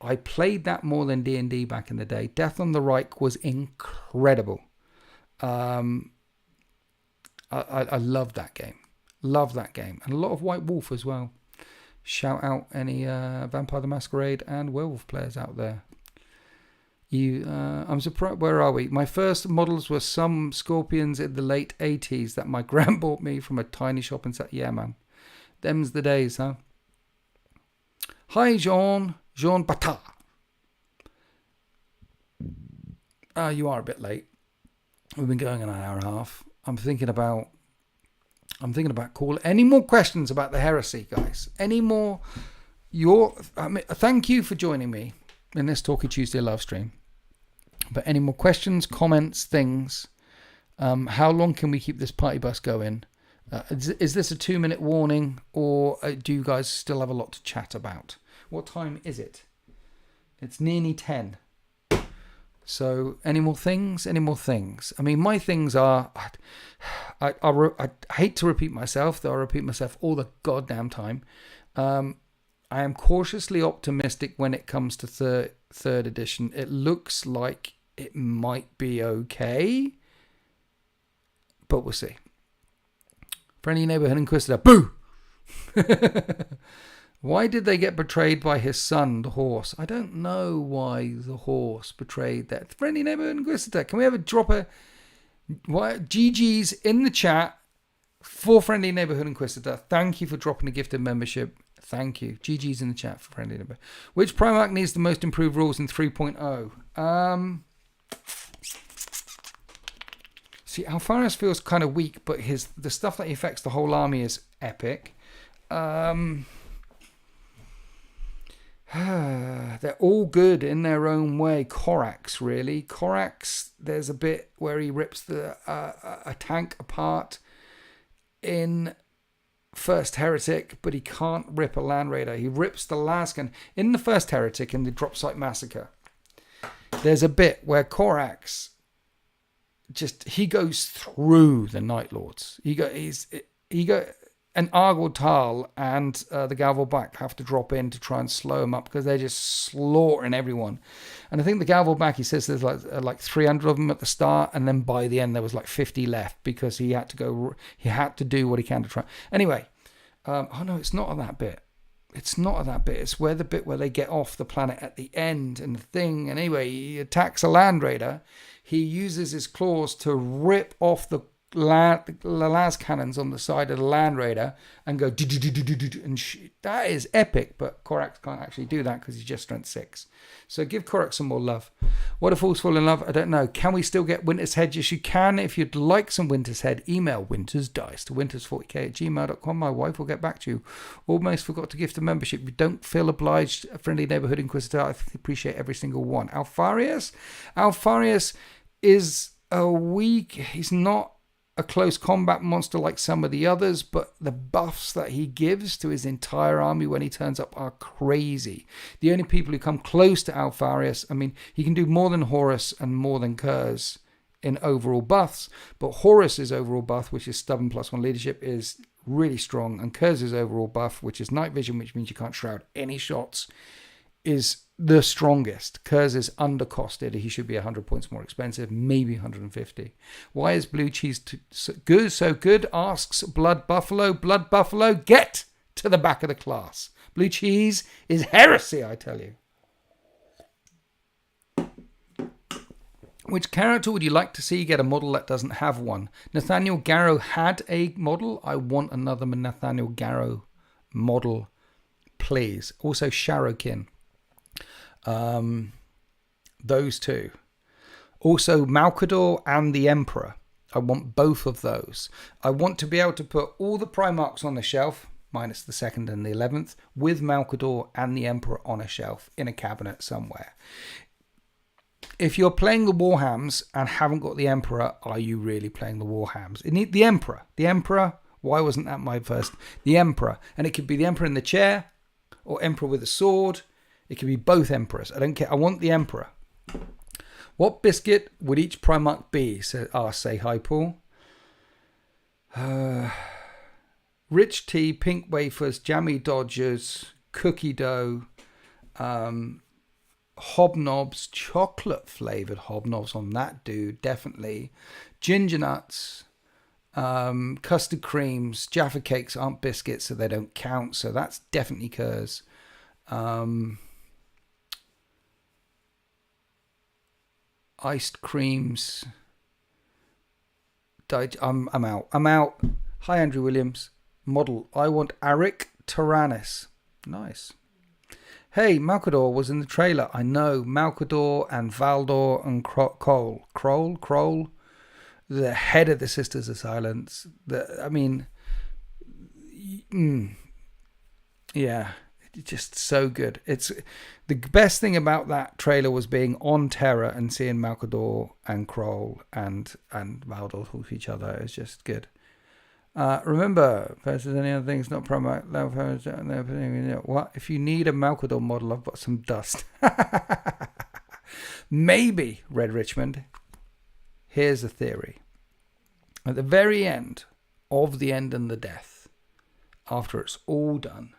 I played that more than D&D back in the day. Death on the Reich was incredible. I love that game. And a lot of White Wolf as well. Shout out any Vampire the Masquerade and Werewolf players out there. I'm surprised. Where are we? My first models were some Scorpions in the late 80s that my gran bought me from a tiny shop and said, "Yeah, man. Them's the days, huh?" Hi, Jean Bata. You are a bit late. We've been going an hour and a half. I'm thinking about call. Any more questions about the heresy, guys? Any more? Thank you for joining me in this Talky Tuesday live stream. But any more questions, comments, things? How long can we keep this party bus going? Is this a 2-minute warning, or do you guys still have a lot to chat about? What time is it? It's nearly 10. So, any more things? I mean, my things are... I hate to repeat myself, though I repeat myself all the goddamn time. I am cautiously optimistic when it comes to third edition. It looks like it might be okay, but we'll see. Friendly neighborhood inquisitor, boo! Why did they get betrayed by his son, the horse? I don't know why the horse betrayed that. Friendly Neighborhood Inquisitor, can we ever drop a... GG's in the chat for Friendly Neighborhood Inquisitor. Thank you for dropping a gift of membership. Thank you. GG's in the chat for Friendly Neighborhood. Which Primarch needs the most improved rules in 3.0? See, Alpharius feels kind of weak, but the stuff that affects the whole army is epic. They're all good in their own way. Korax, really. Korax, there's a bit where he rips a tank apart in First Heretic, but he can't rip a Land Raider. He rips the Laskan. In the First Heretic, in the Drop Site Massacre, there's a bit where Korax he goes through the Night Lords. And Argol Tal and the Galval Back have to drop in to try and slow him up because they're just slaughtering everyone. And I think the Galval Back, he says there's like 300 of them at the start, and then by the end there was like 50 left because he had to do what he can to try. Anyway, oh no, it's not on that bit. It's not at that bit. It's where the bit where they get off the planet at the end and the thing. And anyway, he attacks a Land Raider. He uses his claws to rip off the las cannons on the side of the Land Raider and go and that is epic. But Korax can't actually do that because he's just strength 6. So give Korax some more love. What if Fools Fall in Love? I don't know. Can we still get Winter's Head? Yes, you can. If you'd like some Winter's Head, email wintersdice to winters40k@gmail.com. My wife will get back to you. Almost forgot to gift a membership. You don't feel obliged. A Friendly Neighborhood Inquisitor. I appreciate every single one. Alpharius is a weak. He's not a close combat monster like some of the others, but the buffs that he gives to his entire army when he turns up are crazy. The only people who come close to Alpharius, I mean, he can do more than Horus and more than Kurz in overall buffs, but Horus's overall buff, which is stubborn +1 leadership, is really strong, and Kurz's overall buff, which is night vision, which means you can't shroud any shots, is the strongest. Kurz is undercosted. He should be 100 points more expensive, maybe 150. Why is blue cheese so good? Asks Blood Buffalo. Blood Buffalo, get to the back of the class. Blue cheese is heresy, I tell you. Which character would you like to see get a model that doesn't have one? Nathaniel Garrow had a model. I want another Nathaniel Garrow model, please. Also Sharokin. Those two. Also Malkador and the Emperor. I want both of those. I want to be able to put all the Primarchs on the shelf, minus the 2nd and the 11th, with Malkador and the Emperor on a shelf in a cabinet somewhere. If you're playing the Warhams and haven't got the Emperor, are you really playing the Warhams? You need the Emperor. The Emperor, why wasn't that my first? The Emperor. And it could be the Emperor in the chair or Emperor with a sword. It could be both Emperors. I don't care. I want the Emperor. What biscuit would each Primarch be? Say hi, Paul. Rich tea, pink wafers, jammy Dodgers, cookie dough, hobnobs, chocolate flavoured hobnobs on that dude, definitely. Ginger nuts, custard creams, Jaffa cakes aren't biscuits, so they don't count. So that's definitely Kurz. Iced creams. I'm out. Hi, Andrew Williams. Model. I want Arik Tyrannus. Nice. Hey, Malkador was in the trailer. I know. Malkador and Valdor and Kroll. The head of the Sisters of Silence. Yeah. Just so good. It's the best thing about that trailer was being on Terra and seeing Malkador and Kroll and Valdor with each other. It's just good. Remember, versus any other things, not promo. What if you need a Malkador model? I've got some dust. Maybe, Red Richmond. Here's a theory. At the very end of The End and the Death, after it's all done,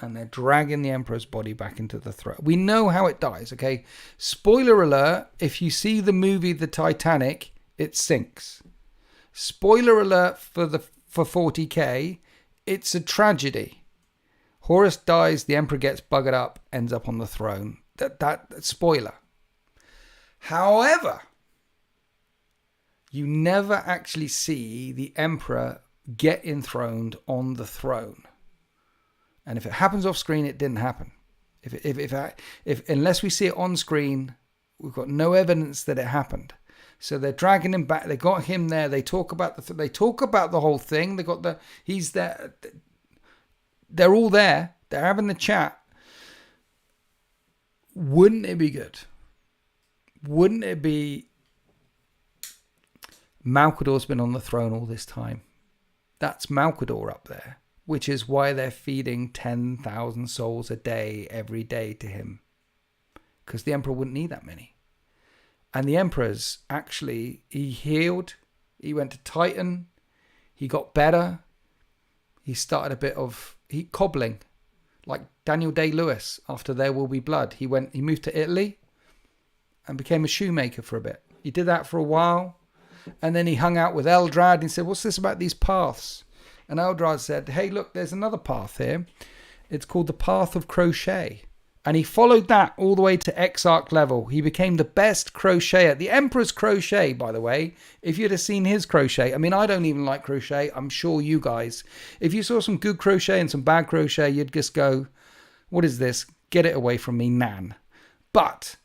and they're dragging the Emperor's body back into the throat. We know how it dies, okay? Spoiler alert, if you see the movie The Titanic, it sinks. Spoiler alert for 40k, it's a tragedy. Horus dies, the Emperor gets buggered up, ends up on the throne. That spoiler. However, you never actually see the Emperor get enthroned on the throne. And if it happens off screen, it didn't happen. If unless we see it on screen, we've got no evidence that it happened. So they're dragging him back. They got him there. They talk about the whole thing. He's there. They're all there. They're having the chat. Wouldn't it be good? Wouldn't it be? Malkador's been on the throne all this time. That's Malkador up there, which is why they're feeding 10,000 souls a day, every day to him. Because the Emperor wouldn't need that many. And the Emperor's actually, he healed. He went to Titan. He got better. He started a bit of cobbling. Like Daniel Day-Lewis after There Will Be Blood. He moved to Italy and became a shoemaker for a bit. He did that for a while. And then he hung out with Eldrad and he said, what's this about these paths? And Eldrad said, hey, look, there's another path here. It's called the Path of Crochet. And he followed that all the way to Exarch level. He became the best crocheter. The Emperor's crochet, by the way, if you'd have seen his crochet. I mean, I don't even like crochet. I'm sure you guys. If you saw some good crochet and some bad crochet, you'd just go, what is this? Get it away from me, Nan. But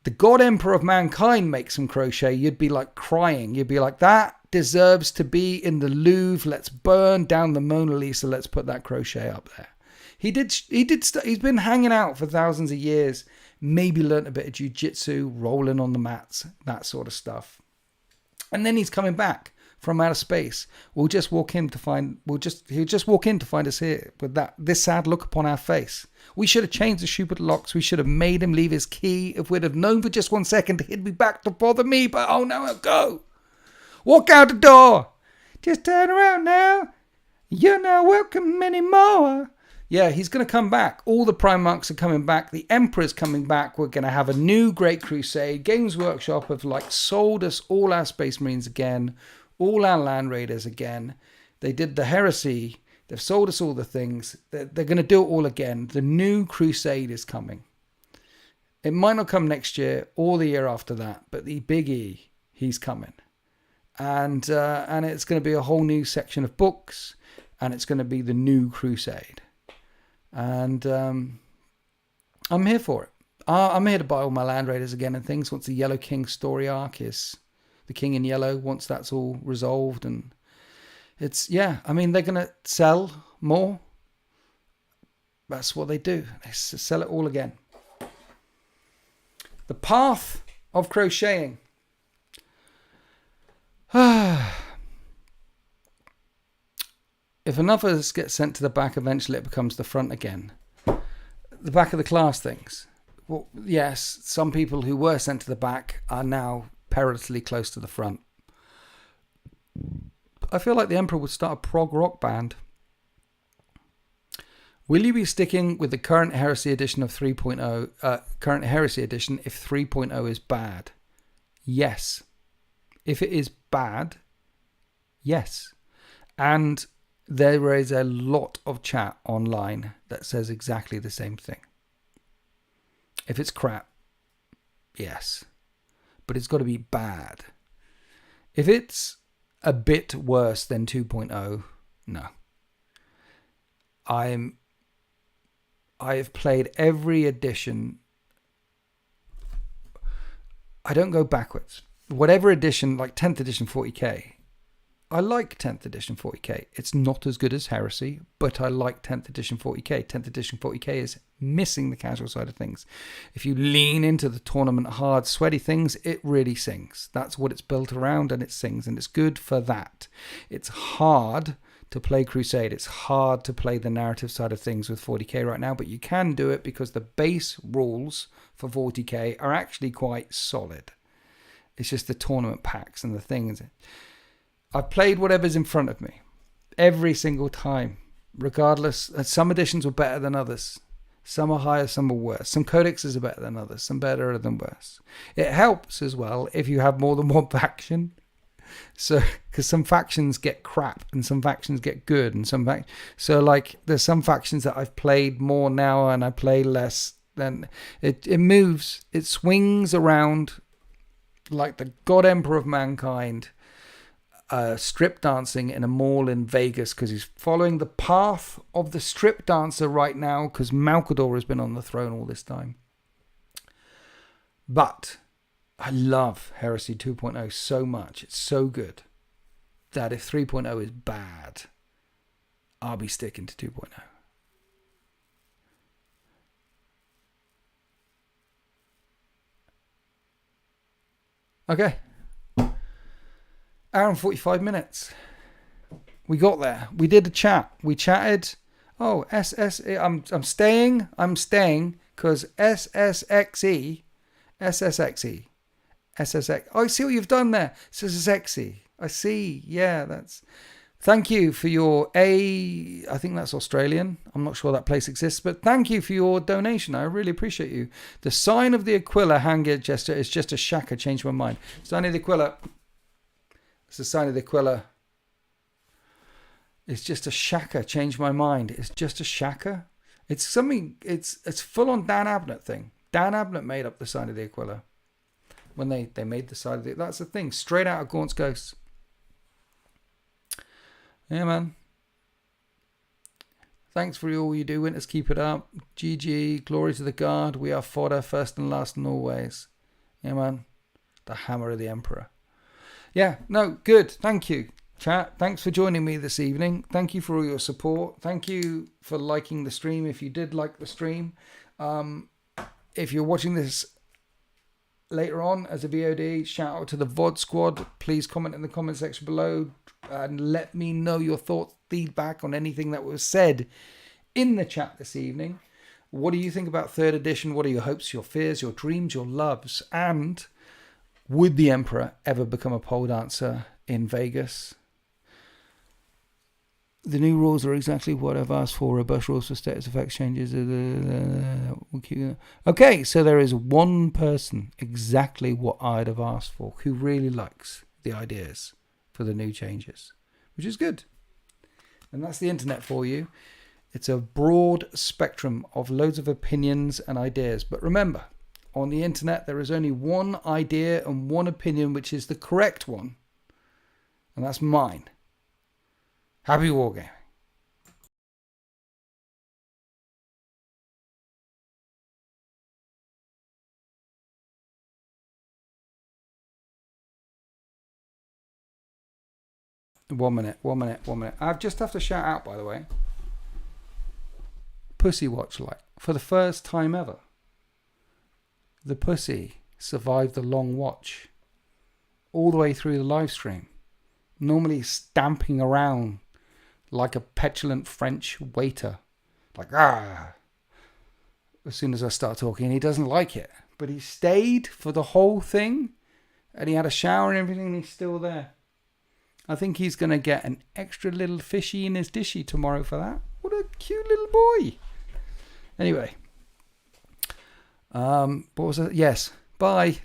the God Emperor of mankind makes some crochet. You'd be like crying. You'd be like, that deserves to be in the Louvre. Let's burn down the Mona Lisa. Let's put that crochet up there. He's been hanging out for thousands of years, maybe learnt a bit of jiu-jitsu, rolling on the mats, that sort of stuff. And then he's coming back from outer space. He'll just walk in to find us here with this sad look upon our face. We should have changed the stupid locks. We should have made him leave his key. If we'd have known for just 1 second, he'd be back to bother me. But oh no, go. Walk out the door. Just turn around now. You're not welcome anymore. Yeah, he's going to come back. All the Primarchs are coming back. The Emperor's coming back. We're going to have a new Great Crusade. Games Workshop have sold us all our Space Marines again, all our Land Raiders again. They did the Heresy. They've sold us all the things. They're going to do it all again. The new Crusade is coming. It might not come next year or the year after that, but the Big E, he's coming. And it's going to be a whole new section of books, and it's going to be the new Crusade. And I'm here for it. I'm here to buy all my Land Raiders again and things. Once the Yellow King story arc is the King in Yellow, once that's all resolved, and they're going to sell more. That's what they do. They sell it all again. The Path of Crocheting. If enough of us get sent to the back, eventually it becomes the front again. The back of the class things. Well, yes, some people who were sent to the back are now perilously close to the front. I feel like the Emperor would start a prog rock band. Will you be sticking with the current Heresy edition of 3.0? Current Heresy edition if 3.0 is bad? Yes. If it is bad, yes. And there is a lot of chat online that says exactly the same thing. If it's crap, yes. But it's got to be bad. If it's a bit worse than 2.0, no. I have played every edition. I don't go backwards. Whatever edition, like 10th edition 40k, I like 10th edition 40k. It's not as good as Heresy, but I like 10th edition 40k. 10th edition 40k is missing the casual side of things. If you lean into the tournament hard, sweaty things, it really sings. That's what it's built around, and it sings, and it's good for that. It's hard to play Crusade. It's hard to play the narrative side of things with 40k right now, but you can do it because the base rules for 40k are actually quite solid. It's just the tournament packs and the things. I've played whatever's in front of me every single time, regardless. Some editions were better than others. Some are higher, some are worse. Some codexes are better than others, some better than worse. It helps as well if you have more than one faction. So, because some factions get crap and some factions get good, and so like there's some factions that I've played more now and I play less. Then it moves, it swings around like the God Emperor of Mankind, strip dancing in a mall in Vegas, because he's following the path of the strip dancer right now, because Malcador has been on the throne all this time. But I love Heresy 2.0 so much. It's so good that if 3.0 is bad, I'll be sticking to 2.0. Okay. Hour and 45 minutes. We got there. We did a chat. We chatted. Oh, I'm staying because SSXE. SSX. Oh, I see what you've done there. SSXE. I see. Yeah, that's. Thank you for your I think that's Australian. I'm not sure that place exists, but thank you for your donation. I really appreciate you. The sign of the Aquila hand gesture is just a shaka. Changed my mind. Sign of the Aquila. It's the sign of the Aquila. It's just a shaka. Changed my mind. It's just a shaka. It's something. It's full on Dan Abnett thing. Dan Abnett made up the sign of the Aquila when they made the sign of the. That's the thing. Straight out of Gaunt's Ghosts. Yeah, man. Thanks for all you do, Winters. Keep it up. GG. Glory to the guard. We are fodder, first and last and always. Yeah, man. The hammer of the Emperor. Yeah, no, good. Thank you, chat. Thanks for joining me this evening. Thank you for all your support. Thank you for liking the stream if you did like the stream. If you're watching this later on as a VOD, shout out to the VOD squad. Please comment in the comment section below and let me know your thoughts, feedback on anything that was said in the chat this evening. What do you think about 3rd edition? What are your hopes, your fears, your dreams, your loves? And would the Emperor ever become a pole dancer in Vegas? The new rules are exactly what I've asked for. Robust rules for status effects changes. Okay, so there is one person, exactly what I'd have asked for, who really likes the ideas for the new changes, which is good. And that's the internet for you. It's a broad spectrum of loads of opinions and ideas. But remember, on the internet, there is only one idea and one opinion, which is the correct one. And that's mine. Happy wargaming. One minute. I just have to shout out, by the way. Pussy Watch Light. For the first time ever, the pussy survived the long watch. All the way through the live stream. Normally stamping around like a petulant French waiter. Like, ah. As soon as I start talking, he doesn't like it. But he stayed for the whole thing. And he had a shower and everything, and he's still there. I think he's going to get an extra little fishy in his dishy tomorrow for that. What a cute little boy. Anyway. What was that? Yes. Bye.